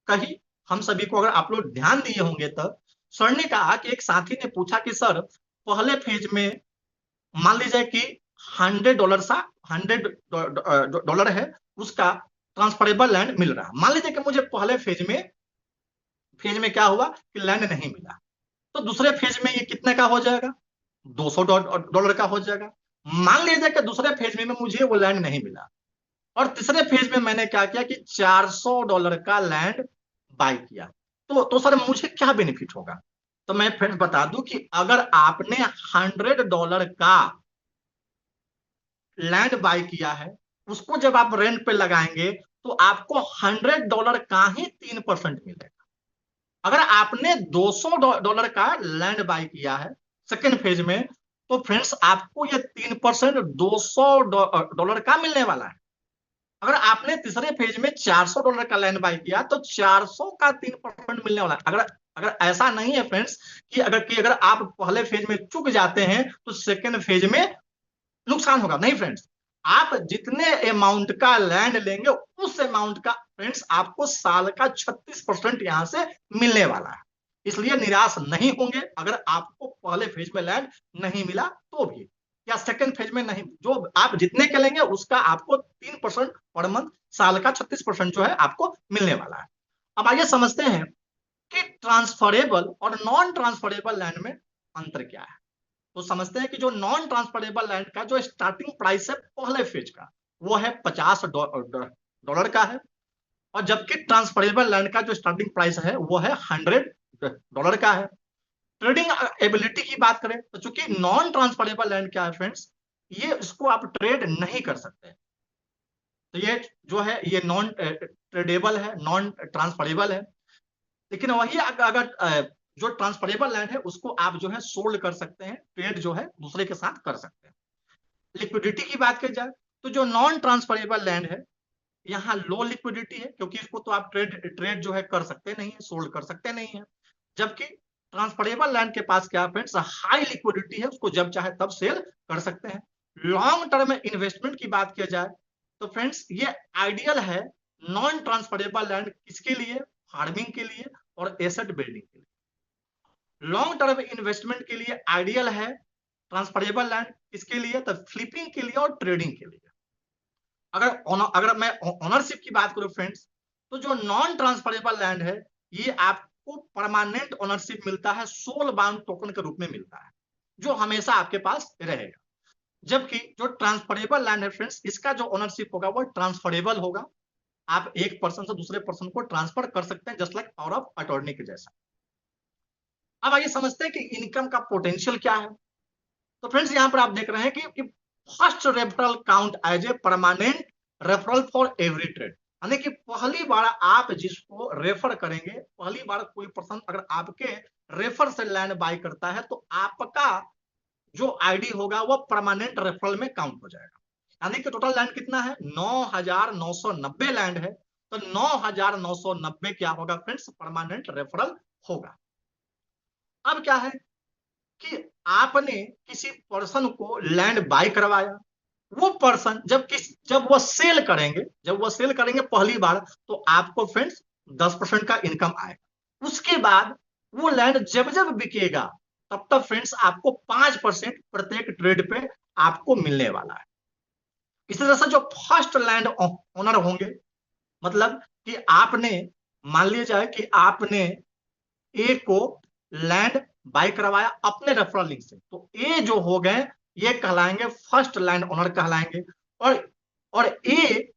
कही हम सभी को, अगर आप लोग ध्यान दिए होंगे तो सर ने कहा कि एक साथी ने पूछा कि सर पहले फेज में मान लीजिए कि $100 है उसका ट्रांसफरेबल लैंड मिल रहा है। मान लीजिए कि मुझे पहले फेज में क्या हुआ कि लैंड नहीं मिला, तो दूसरे फेज में ये कितने का हो जाएगा, $200 का हो जाएगा। मान लीजिए कि दूसरे फेज में मुझे वो लैंड नहीं मिला, और तीसरे फेज में मैंने क्या किया कि $400 का लैंड बाय किया, तो सर मुझे क्या बेनिफिट होगा। तो मैं फ्रेंड्स बता दूं कि अगर आपने $100 का लैंड बाय किया है, उसको जब आप रेंट पे लगाएंगे तो आपको $100 का ही 3% मिलेगा। अगर आपने $200 का लैंड बाय किया है सेकेंड फेज में, तो फ्रेंड्स आपको ये 3% $200 का मिलने वाला है। अगर आपने तीसरे फेज में $400 का लैंड बाय किया तो 400 का 3% मिलने वाला है। अगर अगर ऐसा नहीं है फ्रेंड्स कि अगर आप पहले फेज में चूक जाते हैं तो सेकेंड फेज में नुकसान होगा, नहीं फ्रेंड्स। आप जितने अमाउंट का लैंड लेंगे उस अमाउंट का फ्रेंड्स आपको साल का 36% यहां से मिलने वाला है। इसलिए निराश नहीं होंगे अगर आपको पहले फेज में लैंड नहीं मिला तो भी, या सेकंड फेज में नहीं, जो आप जितने के लेंगे उसका आपको 3% पर मंथ, साल का 36% जो है आपको मिलने वाला है। अब आइए समझते हैं कि ट्रांसफरेबल और नॉन ट्रांसफरेबल लैंड में अंतर क्या है। तो समझते हैं कि जो नॉन ट्रांसफरेबल लैंड का जो स्टार्टिंग प्राइस है पहले फेज का वो है $50 का है, और जबकि ट्रांसफरेबल लैंड का जो स्टार्टिंग प्राइस है वो है $100 का है। ट्रेडिंग एबिलिटी की बात करें तो चूंकि नॉन ट्रांसफरेबल लैंड क्या है फ्रेंड्स, ये इसको आप ट्रेड नहीं कर सकते, तो ये जो है ये नॉन ट्रेडेबल है, नॉन ट्रांसफरेबल है। लेकिन वही अगर जो ट्रांसफरेबल लैंड है उसको आप जो है सोल्ड कर सकते हैं, ट्रेड जो है दूसरे के साथ कर सकते हैं। लिक्विडिटी की बात की जाए तो जो नॉन ट्रांसफरेबल लैंड है यहाँ लो लिक्विडिटी है, क्योंकि इसको तो आप ट्रेड जो है कर सकते नहीं है, सोल्ड कर सकते नहीं है। जबकि ट्रांसफरेबल लैंड के पास क्या फ्रेंड्स, हाई लिक्विडिटी है, उसको जब चाहे तब सेल कर सकते हैं। लॉन्ग टर्म इन्वेस्टमेंट की बात की जाए तो फ्रेंड्स ये आइडियल है नॉन ट्रांसफरेबल लैंड, किसके लिए, फार्मिंग के लिए और एसेट बिल्डिंग के लिए। लॉन्ग टर्म इन्वेस्टमेंट के लिए आइडियल है ट्रांसफरेबल लैंड, किसके लिए, तो फ्लिपिंग के लिए और ट्रेडिंग के लिए। अगर मैं ओनरशिप की बात करूं फ्रेंड्स, तो जो नॉन ट्रांसफरेबल लैंड है ये आपको परमानेंट ओनरशिप मिलता है, सोल बाउंड टोकन के रूप में मिलता है, जो हमेशा आपके पास रहेगा। जबकि जो ट्रांसफरेबल लैंड है फ्रेंड्स, इसका जो ओनरशिप होगा वो ट्रांसफरेबल होगा, आप एक पर्सन से दूसरे पर्सन को ट्रांसफर कर सकते हैं, just like power of attorney के जैसा। अब आइए समझते हैं कि इनकम का पोटेंशियल क्या है। तो फ्रेंड्स यहाँ पर आप देख रहे हैं कि first referral count as a permanent referral for every trade, यानी कि पहली बार आप जिसको रेफर करेंगे, पहली बार कोई पर्सन अगर आपके रेफर से लैंड बाय करता है तो आपका जो आईडी होगा वो परमानेंट रेफरल में काउंट हो जाएगा। यानी कि टोटल लैंड कितना है, 9,990 लैंड है, तो 9,990 क्या होगा फ्रेंड्स, परमानेंट रेफरल होगा। अब क्या है कि आपने किसी पर्सन को लैंड बाय करवाया, वो पर्सन जब वो सेल करेंगे पहली बार, तो आपको फ्रेंड्स 10% का इनकम आएगा। उसके बाद वो लैंड जब जब बिकेगा तब तक फ्रेंड्स आपको 5% प्रत्येक ट्रेड पे आपको मिलने वाला है। इसी तरह से जो फर्स्ट लैंड ओनर होंगे, मतलब कि आपने मान लिया जाए कि आपने ए को लैंड बाय करवाया अपने रेफरल लिंक से, तो ए जो हो गए ये कहलाएंगे फर्स्ट लैंड ओनर कहलाएंगे। और ए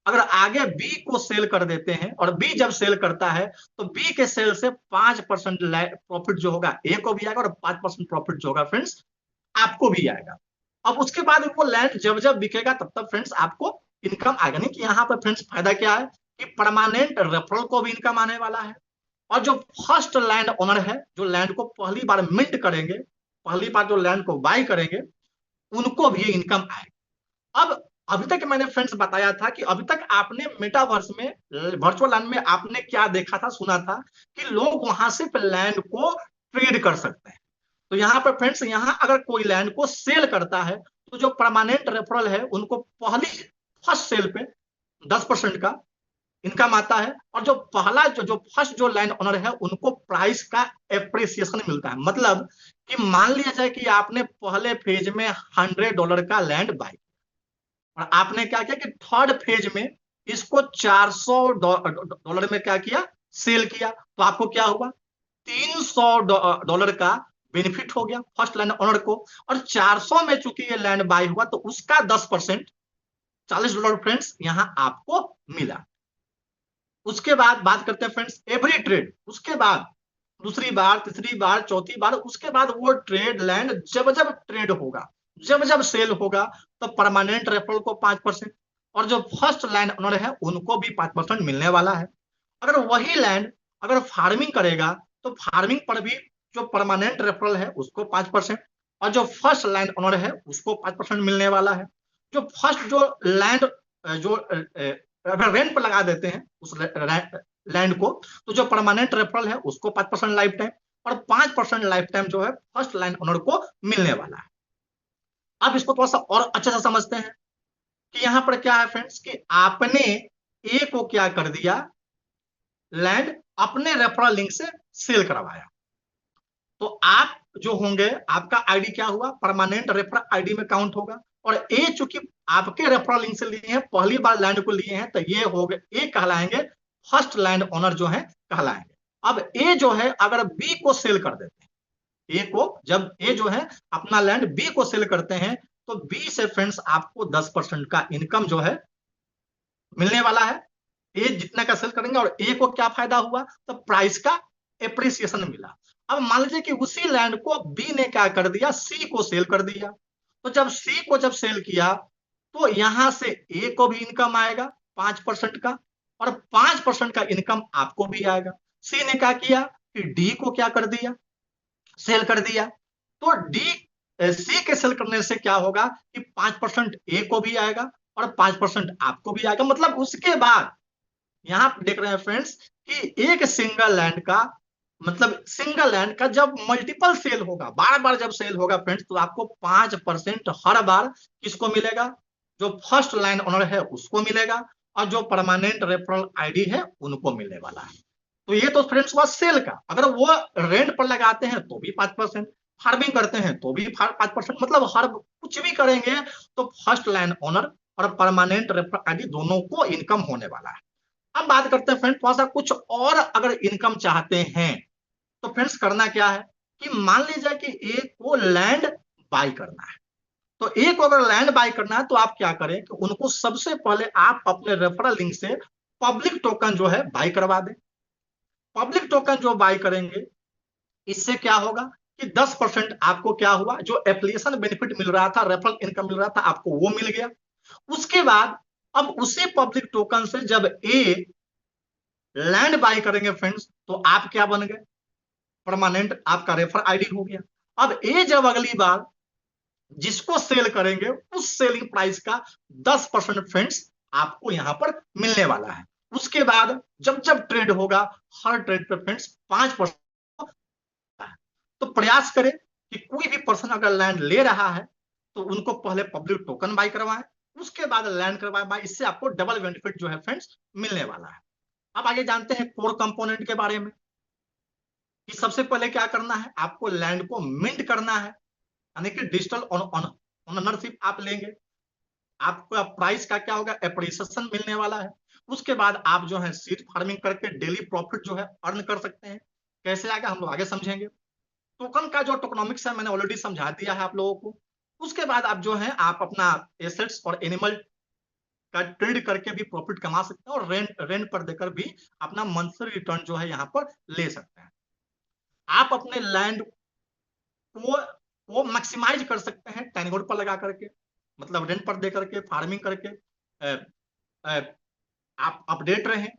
अगर आगे बी को सेल कर देते हैं और बी जब सेल करता है तो बी के सेल से 5% प्रॉफिट जो होगा ए को भी आएगा, और 5% प्रॉफिट जो होगा फ्रेंड्स आपको भी आएगा। अब उसके बाद वो लैंड जब जब बिकेगा तब तक फ्रेंड्स आपको इनकम आएगा। नहीं कि यहाँ पर फ्रेंड्स फायदा क्या है कि परमानेंट रेफरल को भी इनकम आने वाला है, और जो फर्स्ट लैंड ओनर है, जो लैंड को पहली बार मिंट करेंगे, पहली बार जो लैंड को बाय करेंगे, उनको भी इनकम आएगी। अब अभी तक मैंने फ्रेंड्स बताया था कि अभी तक आपने मेटावर्स में, वर्चुअल लैंड में आपने क्या देखा था, सुना था कि लोग वहां से लैंड को ट्रेड कर सकते हैं। तो यहाँ पर फ्रेंड्स, यहाँ अगर कोई लैंड को सेल करता है तो जो परमानेंट रेफरल है उनको पहली फर्स्ट सेल पे 10% का इनकम आता है, और जो पहला जो फर्स्ट जो लैंड ओनर है उनको प्राइस का एप्रिसिएशन मिलता है। मतलब कि मान लिया जाए कि आपने पहले फेज में $100 का लैंड बाय, और आपने क्या किया कि थर्ड फेज में इसको $400 में क्या किया, सेल किया, तो आपको क्या हुआ, $300 का बेनिफिट हो गया फर्स्ट लैंड ओनर को। और 400 में चूंकि ये लैंड बाय हुआ तो उसका 10% $40 फ्रेंड्स यहां आपको मिला। उसके बाद बात करते हैं फ्रेंड्स एवरी ट्रेड, उसके बाद दूसरी बार, तीसरी बार, चौथी बार, उसके बाद वो ट्रेड लैंड जब जब ट्रेड होगा, जब जब सेल होगा, तो परमानेंट रेफरल को 5%, और जो फर्स्ट लैंड ओनर है उनको भी 5% मिलने वाला है। अगर वही लैंड अगर फार्मिंग करेगा तो फार्मिंग पर भी जो परमानेंट रेफरल है उसको 5%, और जो फर्स्ट लैंड ओनर है उसको 5% मिलने वाला है। जो फर्स्ट जो लैंड जो अगर रेंट पर लगा देते हैं उस लैंड को, तो जो परमानेंट रेफरल है उसको 5% लाइफ टाइम, और 5% लाइफ टाइम जो है फर्स्ट लैंड ओनर को मिलने वाला है। अब इसको थोड़ा सा और अच्छे से समझते हैं कि यहां पर क्या है फ्रेंड्स, कि आपने ए को क्या कर दिया, लैंड अपने रेफरल लिंक से सेल करवाया, तो आप जो होंगे आपका आईडी क्या हुआ, परमानेंट रेफरल आईडी में काउंट होगा। और ए चूंकि आपके रेफरल लिंक से लिए हैं, पहली बार लैंड को लिए हैं, तो ये हो गए, ए कहलाएंगे फर्स्ट लैंड ओनर जो है कहलाएंगे। अब ए जो है अगर बी को सेल कर देते हैं, ए को जब ए जो है अपना लैंड बी को सेल करते हैं, तो बी से फ्रेंड्स आपको 10% का इनकम जो है मिलने वाला है। ए जितना का सेल करेंगे, और ए को क्या फायदा हुआ, तो प्राइस का एप्रिसिएशन मिला। अब मान लीजिए कि उसी लैंड को बी ने क्या कर दिया, सी को सेल कर दिया, तो जब सी को जब सेल किया तो यहां से ए को भी इनकम आएगा 5% का, और 5% का इनकम आपको भी आएगा। सी ने क्या किया कि डी को क्या कर दिया, सेल कर दिया, तो डी सी के सेल करने से क्या होगा कि 5% ए को भी आएगा और 5% आपको भी आएगा। मतलब उसके बाद यहां देख रहे हैं फ्रेंड्स कि एक सिंगल लैंड का, मतलब सिंगल लैंड का जब मल्टीपल सेल होगा, बार बार जब सेल होगा फ्रेंड्स, तो आपको 5% हर बार किसको मिलेगा, जो फर्स्ट लैंड ओनर है उसको मिलेगा, और जो परमानेंट रेफरल आईडी है उनको मिलने वाला है। तो ये तो फ्रेंड्स हुआ सेल का। अगर वो रेंट पर लगाते हैं तो भी 5%, फार्मिंग करते हैं तो भी 5%, मतलब हर कुछ भी करेंगे तो फर्स्ट लैंड ओनर और परमानेंट रेफरल आईडी दोनों को इनकम होने वाला है। अब बात करते हैं फ्रेंड्स थोड़ा सा कुछ और, अगर इनकम चाहते हैं तो फ्रेंड्स करना क्या है, कि मान लीजिए कि एक को लैंड बाय करना है, तो एक को अगर लैंड बाय करना है तो आप क्या करें कि उनको सबसे पहले आप अपने रेफरल लिंक से पब्लिक टोकन जो है बाय करवा दें। पब्लिक टोकन जो बाय करेंगे, इससे क्या होगा कि 10% आपको क्या हुआ, जो एप्लीकेशन बेनिफिट मिल रहा था, रेफरल इनकम मिल रहा था, आपको वो मिल गया। उसके बाद अब उसी पब्लिक टोकन से जब ए लैंड बाय करेंगे फ्रेंड्स, तो आप क्या बन गए, परमानेंट आपका रेफर आईडी हो गया। अब ए जब अगली बार जिसको सेल करेंगे उस सेलिंग प्राइस का 10% फ्रेंड्स आपको यहां पर मिलने वाला है। उसके बाद जब जब ट्रेड होगा, हर ट्रेड पे फ्रेंड्स 5%। तो प्रयास करें कि कोई भी पर्सन अगर लैंड ले रहा है तो उनको पहले पब्लिक टोकन बाय करवाएं, उसके बाद लैंड करवाएं, इससे आपको डबल बेनिफिट जो है फ्रेंड्स मिलने वाला है। अब आगे जानते हैं कोर कंपोनेंट के बारे में, कि सबसे पहले क्या करना है, आपको लैंड को मिंट करना है, यानी कि डिजिटल ओनरशिप आप लेंगे। आपका प्राइस का क्या होगा, एप्रिसिएशन मिलने वाला है। उसके बाद आप जो है सीड फार्मिंग करके डेली प्रॉफिट जो है अर्न कर सकते हैं। कैसे आएगा हम लोग आगे समझेंगे। टोकन का जो टोकनॉमिक्स है मैंने ऑलरेडी समझा दिया है आप लोगों को। उसके बाद आप जो है आप अपना एसेट्स और एनिमल का ट्रेड करके भी प्रॉफिट कमा सकते हैं, और रेंट पर देकर भी अपना मंथली रिटर्न जो है यहाँ पर ले सकते हैं। आप अपने लैंड को मैक्सिमाइज कर सकते हैं टेनगोड पर लगा करके, मतलब रेंट पर दे करके, फार्मिंग करके। आप अपडेट रहें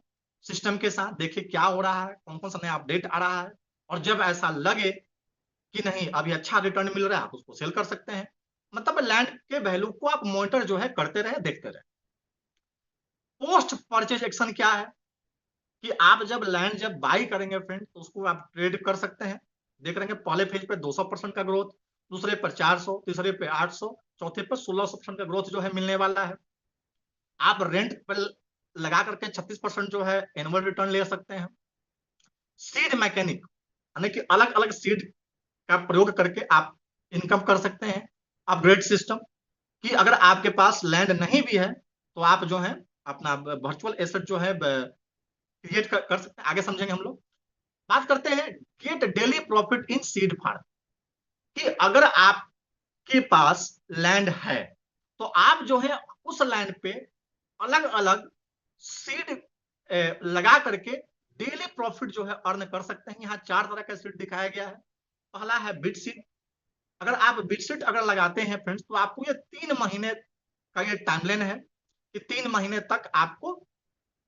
सिस्टम के साथ, देखिए क्या हो रहा है, कौन कौन सा नया अपडेट आ रहा है, और जब ऐसा लगे कि नहीं अभी अच्छा रिटर्न मिल रहा है, आप उसको सेल कर सकते हैं। मतलब लैंड के वैल्यू को आप मॉनिटर जो है करते रहे, देखते रहे। पोस्ट परचेज एक्शन क्या है कि आप जब लैंड जब बाई करेंगे फ्रेंड, तो उसको आप ट्रेड कर सकते हैं। देख रहे हैं पहले फेज पे 200% का ग्रोथ, दूसरे पर 400, तीसरे पे 800, चौथे पर 1600% का ग्रोथ जो है मिलने वाला है। आप रेंट पर लगा करके 36% जो है एनुअल रिटर्न ले सकते हैं। सीड मैकेनिक यानी कि अलग अलग सीड का प्रयोग करके आप इनकम कर सकते हैं। अपग्रेड सिस्टम कि अगर आपके पास लैंड नहीं भी है तो आप जो है अपना वर्चुअल एसेट जो है क्रिएट कर सकते हैं। आगे समझेंगे हम लोग। बात करते हैं get daily profit in seed farm कि अगर आपके पास लैंड है तो आप जो है उस लैंड पे अलग अलग सीड लगा करके डेली प्रॉफिट जो है अर्न कर सकते हैं। यहाँ 4 तरह का सीड दिखाया गया है। पहला है बिट सीड। अगर आप बिट सीड अगर लगाते हैं फ्रेंड्स तो आपको ये 3 महीने का ये टाइमलाइन है कि 3 महीने तक आपको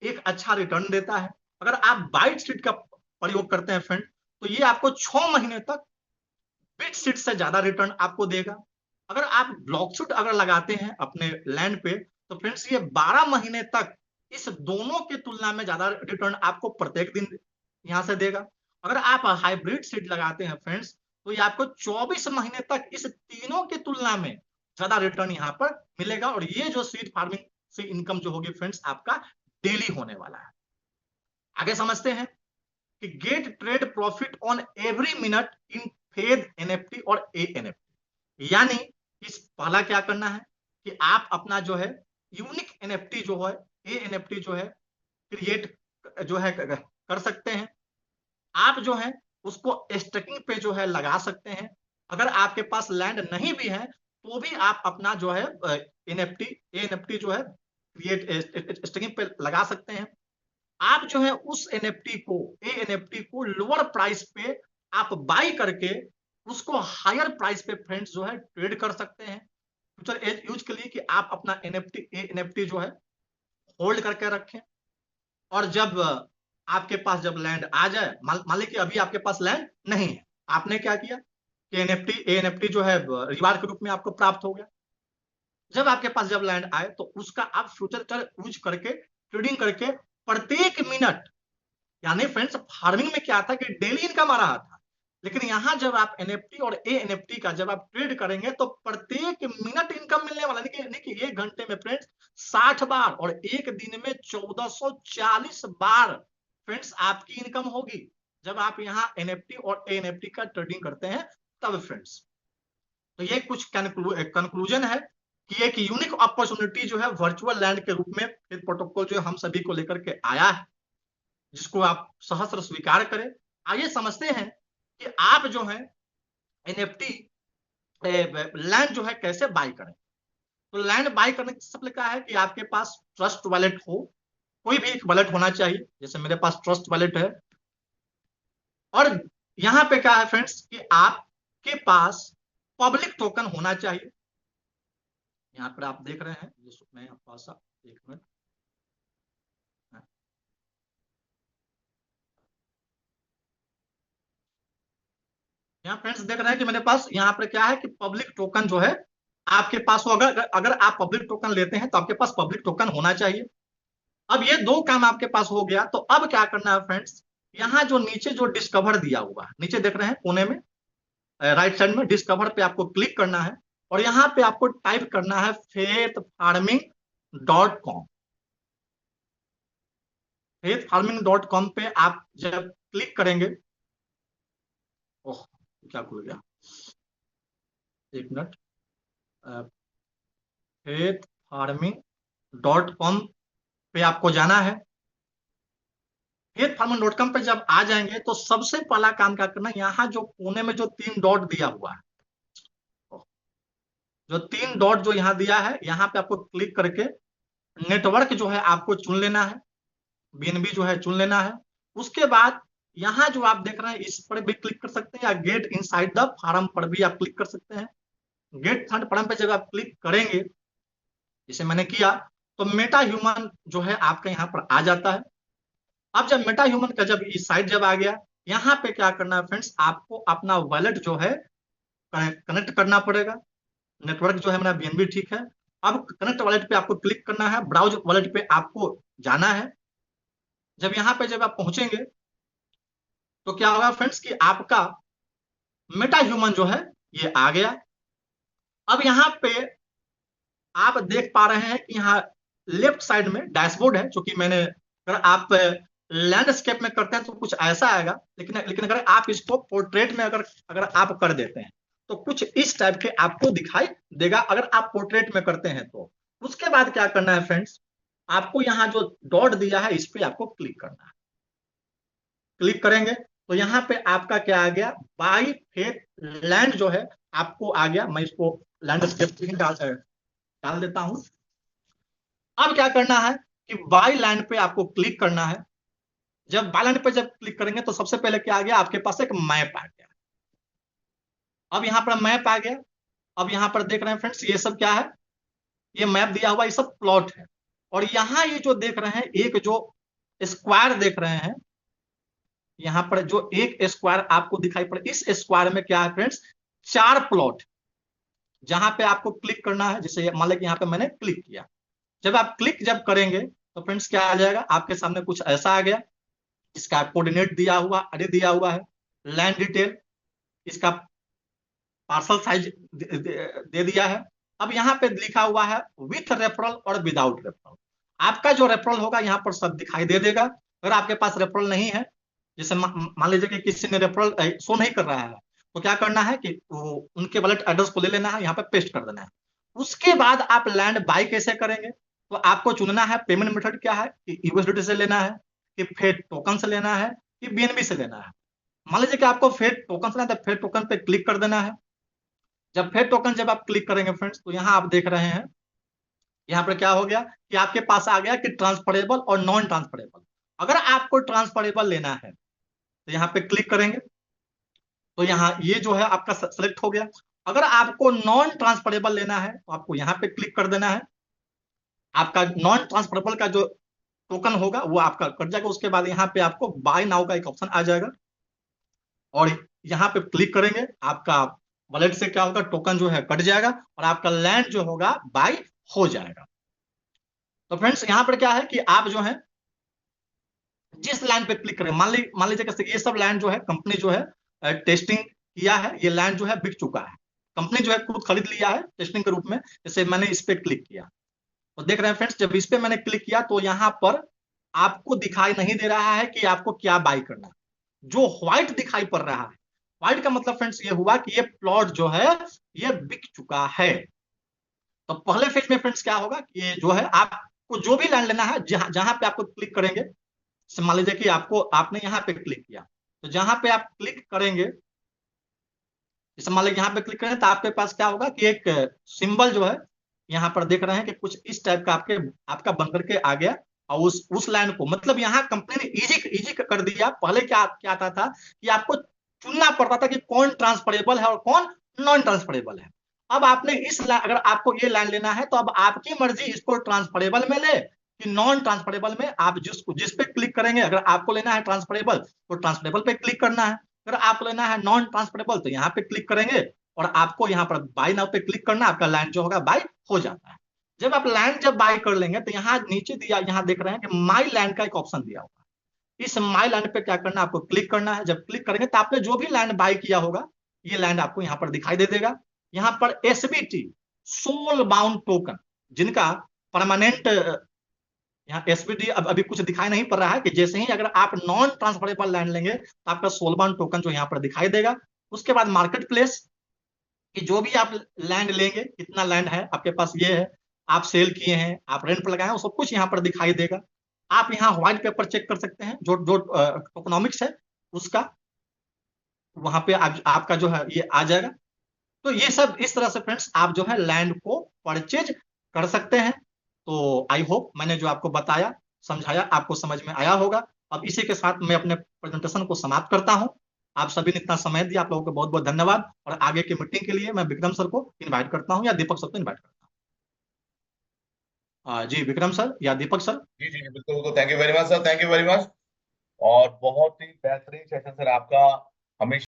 एक अच्छा रिटर्न देता है। अगर आप बाइट सीड का प्रयोग करते हैं फ्रेंड तो ये आपको 6 महीने तक बिट सीड से ज्यादा रिटर्न आपको देगा। अगर आप ब्लॉक सीड अगर लगाते हैं अपने लैंड पे तो फ्रेंड्स ये 12 महीने तक इस दोनों की तुलना में ज्यादा रिटर्न आपको प्रत्येक दिन यहां से देगा। अगर आप हाइब्रिड सीड लगाते हैं फ्रेंड्स तो ये आपको 24 महीने तक इस तीनों की तुलना में ज्यादा रिटर्न यहाँ पर मिलेगा। और ये जो सीड फार्मिंग से इनकम जो होगी फ्रेंड्स आपका डेली होने वाला है। आगे समझते हैं कि get trade profit on every minute in phase NFT और ए एनएफटी। यानी इस पहला क्या करना है कि आप अपना जो है यूनिक एनएफटी जो है ए एनएफटी जो है क्रिएट जो है कर सकते हैं। आप जो है उसको स्टैकिंग पे जो है लगा सकते हैं। अगर आपके पास लैंड नहीं भी है तो भी आप अपना जो है एनएफटी ए एनएफटी जो है क्रिएट स्टैकिंग पे लगा सकते हैं। आप जो है उस एनएफटी को ए एनएफटी को लोअर प्राइस पे आप बाई करके उसको हायर प्राइस पे फ्रेंड्स जो है ट्रेड कर सकते हैं फ्यूचर यूज के लिए कि आप अपना एनएफटी ए एनएफटी जो है होल्ड करके रखें। और जब आपके पास जब लैंड आ जाए, मान लीजिए कि अभी आपके पास लैंड नहीं है, आपने क्या किया कि एनएफटी ए एनएफटी जो है रिवार्ड के रूप में आपको प्राप्त हो गया। जब आपके पास जब लैंड आए तो उसका आप फ्यूचर यूज करके ट्रेडिंग करके प्रत्येक मिनट, यानी फ्रेंड्स फार्मिंग में क्या था कि डेली इनकम आ रहा था, लेकिन यहां जब आप एनएफटी और ए एनएफटी का जब आप ट्रेड करेंगे तो प्रत्येक मिनट इनकम मिलने वाला। देखिए 1 घंटे में फ्रेंड्स 60 बार और एक दिन में 1440 बार फ्रेंड्स आपकी इनकम होगी जब आप यहाँ एनएफटी और ए एनएफटी का ट्रेडिंग करते हैं तब फ्रेंड्स। तो ये कुछ कंक्लूजन है कि एक यूनिक अपॉर्चुनिटी जो है वर्चुअल लैंड के रूप में प्रोटोकॉल जो हम सभी को लेकर के आया है, जिसको आप सहस्र स्वीकार करें। आइए समझते हैं कि आप जो है एनएफटी लैंड जो है कैसे बाय करें। तो लैंड बाय करने से पहले क्या है कि आपके पास ट्रस्ट वॉलेट हो, कोई भी एक वॉलेट होना चाहिए। जैसे मेरे पास ट्रस्ट वॉलेट है। और यहाँ पे क्या है फ्रेंड्स कि आपके पास पब्लिक टोकन होना चाहिए। यहाँ पर आप देख रहे हैं, मैं पास एक मिनट, यहाँ फ्रेंड्स देख रहे हैं कि मेरे पास यहाँ पर क्या है कि पब्लिक टोकन जो है आपके पास हो। अगर आप पब्लिक टोकन लेते हैं तो आपके पास पब्लिक टोकन होना चाहिए। अब ये 2 काम आपके पास हो गया। तो अब क्या करना है फ्रेंड्स, यहाँ जो नीचे जो डिस्कवर दिया हुआ है, नीचे देख रहे हैं कोने में राइट साइड में डिस्कवर पे आपको क्लिक करना है और यहाँ पे आपको टाइप करना है faithfarming.com। faithfarming.com पे आप जब क्लिक करेंगे, ओह क्या खुल गया, एक मिनट, faithfarming.com पे आपको जाना है। faithfarming.com पे जब आ जाएंगे तो सबसे पहला काम क्या करना है, यहाँ जो कोने में जो 3 डॉट दिया हुआ है, जो 3 डॉट जो यहाँ दिया है, यहाँ पे आपको क्लिक करके नेटवर्क जो है आपको चुन लेना है, बीएनबी जो है चुन लेना है। उसके बाद यहाँ जो आप देख रहे हैं इस पर भी क्लिक कर सकते हैं या गेट इनसाइड द फार्म पर भी आप क्लिक कर सकते हैं। गेट फार्म पे जब आप क्लिक करेंगे, जैसे मैंने किया, तो मेटा ह्यूमन जो है आपका यहाँ पर आ जाता है। अब जब मेटा ह्यूमन का जब इस साइड जब आ गया, यहाँ पे क्या करना है फ्रेंड्स, आपको अपना वॉलेट जो है कनेक्ट करना पड़ेगा। नेटवर्क जो है मेरा बीएनबी ठीक है। अब कनेक्ट वॉलेट पे आपको क्लिक करना है, ब्राउज वॉलेट पे आपको जाना है। जब यहाँ पे जब आप पहुंचेंगे तो क्या होगा फ्रेंड्स कि आपका मेटा ह्यूमन जो है ये आ गया। अब यहाँ पे आप देख पा रहे हैं कि यहाँ लेफ्ट साइड में डैशबोर्ड है, जो कि मैंने, अगर आप लैंडस्केप में करते हैं तो कुछ ऐसा आएगा, लेकिन लेकिन अगर आप इसको पोर्ट्रेट में अगर अगर आप कर देते हैं तो कुछ इस टाइप के आपको दिखाई देगा, अगर आप पोर्ट्रेट में करते हैं तो। उसके बाद क्या करना है फ्रेंड्स, आपको यहाँ जो डॉट दिया है इस पे आपको क्लिक करना है। क्लिक करेंगे तो यहाँ पे आपका क्या आ गया, बाई फेथ लैंड जो है आपको आ गया। मैं इसको लैंडस्केप डाल देता हूं। अब क्या करना है कि बाई लैंड पे आपको क्लिक करना है। जब बाई लैंड पे जब क्लिक करेंगे तो सबसे पहले क्या आ गया, आपके पास एक मैप आ गया। अब यहाँ पर मैप आ गया। अब यहाँ पर देख रहे हैं फ्रेंड्स, ये सब क्या है, ये मैप दिया हुआ, ये सब प्लॉट है। और यहाँ ये जो देख रहे हैं, एक जो स्क्वायर देख रहे हैं, यहाँ पर जो एक स्क्वायर आपको दिखाई पड़े, इस स्क्वायर में क्या है फ्रेंड्स, 4 प्लॉट। जहां पे आपको क्लिक करना है, जैसे मान लो कि यहाँ पे मैंने क्लिक किया। जब आप क्लिक जब करेंगे तो फ्रेंड्स क्या आ जाएगा, आपके सामने कुछ ऐसा आ गया। इसका कोऑर्डिनेट दिया हुआ, अरे दिया हुआ है, लैंड डिटेल, इसका पार्सल साइज दे दिया है। अब यहाँ पे लिखा हुआ है विथ रेफरल और विदाउट रेफरल। आपका जो रेफरल होगा यहाँ पर सब दिखाई दे देगा। अगर आपके पास रेफरल नहीं है, जैसे मान लीजिए कि किसी ने रेफरल शो नहीं कर रहा है, तो क्या करना है कि वो उनके वॉलेट एड्रेस को ले लेना है, यहाँ पे पेस्ट कर देना है। उसके बाद आप लैंड बाय कैसे करेंगे, तो आपको चुनना है पेमेंट मेथड क्या है, कि यूएसडीटी से लेना है, कि फेट टोकन से लेना है, कि बीएनबी से लेना है। मान लीजिए कि आपको फेट टोकन से लेना है, तो फेट टोकन पे क्लिक कर देना है। जब फेट टोकन जब आप क्लिक करेंगे फ्रेंड्स, तो यहाँ आप देख रहे हैं, यहाँ पर क्या हो गया कि आपके पास आ गया कि ट्रांसफरेबल और नॉन ट्रांसफरेबल। अगर आपको ट्रांसफरेबल लेना है तो यहाँ पे क्लिक करेंगे तो यहाँ ये जो है आपका सेलेक्ट हो गया। अगर आपको नॉन ट्रांसफरेबल लेना है तो आपको यहाँ पे क्लिक कर देना है। आपका नॉन ट्रांसफरेबल का जो टोकन होगा वो आपका कट जाएगा। उसके बाद यहाँ पे आपको बाय नाउ का एक ऑप्शन आ जाएगा और यहाँ पे क्लिक करेंगे, आपका वॉलेट से क्या होगा, टोकन जो है कट जाएगा और आपका लैंड जो होगा बाय हो जाएगा। तो फ्रेंड्स यहाँ पर क्या है कि आप जो है जिस लैंड पे क्लिक करें, मान लीजिए कि ये सब लैंड जो है कंपनी जो है टेस्टिंग किया है, ये लैंड जो है बिक चुका है, कंपनी जो है खुद खरीद लिया है टेस्टिंग के रूप में। जैसे मैंने इस पे क्लिक किया तो देख रहे हैं फ्रेंड्स, जब इस पे मैंने क्लिक किया तो यहाँ पर आपको दिखाई नहीं दे रहा है कि आपको क्या बाय करना है। जो व्हाइट दिखाई पड़ रहा है, व्हाइट का मतलब फ्रेंड्स ये हुआ कि ये प्लॉट जो है ये बिक चुका है। तो पहले फेज में फ्रेंड्स क्या होगा कि ये जो है आपको जो भी लैंड लेना है, जहां जहां पे आपको क्लिक करेंगे, मान लीजिए कि आपको आपने यहाँ पे क्लिक किया, तो जहां पे आप क्लिक करेंगे, जैसे मान लीजिए यहाँ पे क्लिक करें तो आपके पास क्या होगा कि एक सिंबल जो है यहाँ पर देख रहे हैं कि कुछ इस टाइप का आपका बन करके आ गया। और उस लाइन को मतलब यहाँ कंपनी ने इजी इजी कर दिया। पहले क्या क्या आता था कि आपको चुनना पड़ता था कि कौन ट्रांसफरेबल है और कौन नॉन ट्रांसफरेबल है। अब आपने अगर आपको ये लाइन लेना है तो अब आपकी मर्जी, इसको ट्रांसफरेबल में ले कि नॉन ट्रांसफरेबल में। आप जिस पे क्लिक करेंगे, अगर आपको लेना है ट्रांसफरेबल तो ट्रांसफरेबल पे क्लिक करना है, अगर आप लेना है नॉन ट्रांसफरेबल तो यहाँ पे क्लिक करेंगे और आपको यहाँ पर बाय नाउ पे क्लिक करना, आपका लैंड जो होगा बाय हो जाता है। जब आप लैंड जब बाय कर लेंगे तो यहाँ नीचे दिया, यहाँ देख रहे हैं कि माई लैंड का एक ऑप्शन दिया होगा। इस माई लैंड पे क्या करना है, आपको क्लिक करना है। जब क्लिक करेंगे तो आपने जो भी लैंड बाय किया होगा ये लैंड आपको यहाँ पर दिखाई दे देगा। यहाँ पर एसबीटी सोल बाउंड टोकन, जिनका परमानेंट, यहाँ एसबीटी अभी कुछ दिखाई नहीं पड़ रहा है, कि जैसे ही अगर आप नॉन ट्रांसफरेबल लैंड लेंगे तो आपका सोल बाउंड टोकन जो यहाँ पर दिखाई देगा। उसके बाद मार्केट प्लेस, कि जो भी आप लैंड लेंगे, कितना लैंड है आपके पास, ये है, आप सेल किए हैं, आप रेंट पर लगाए हैं, वो सब कुछ यहाँ पर दिखाई देगा। आप यहाँ व्हाइट पेपर चेक कर सकते हैं, जो जो टोकनॉमिक्स है उसका, वहां पे आपका जो है ये आ जाएगा। तो ये सब इस तरह से फ्रेंड्स आप जो है लैंड को परचेज कर सकते हैं। तो आई होप मैंने जो आपको बताया समझाया आपको समझ में आया होगा। अब इसी के साथ मैं अपने प्रेजेंटेशन को समाप्त करता हूं। आप सभी ने इतना समय दिया, आप लोगों को बहुत बहुत धन्यवाद। और आगे की मीटिंग के लिए मैं विक्रम सर को इन्वाइट करता हूं या दीपक सर को इन्वाइट करता हूँ। जी विक्रम सर या दीपक सर। जी जी बिल्कुल बिल्कुल, thank you very much sir, thank you very much. और बहुत ही बेहतरीन सेशन सर आपका, हमेशा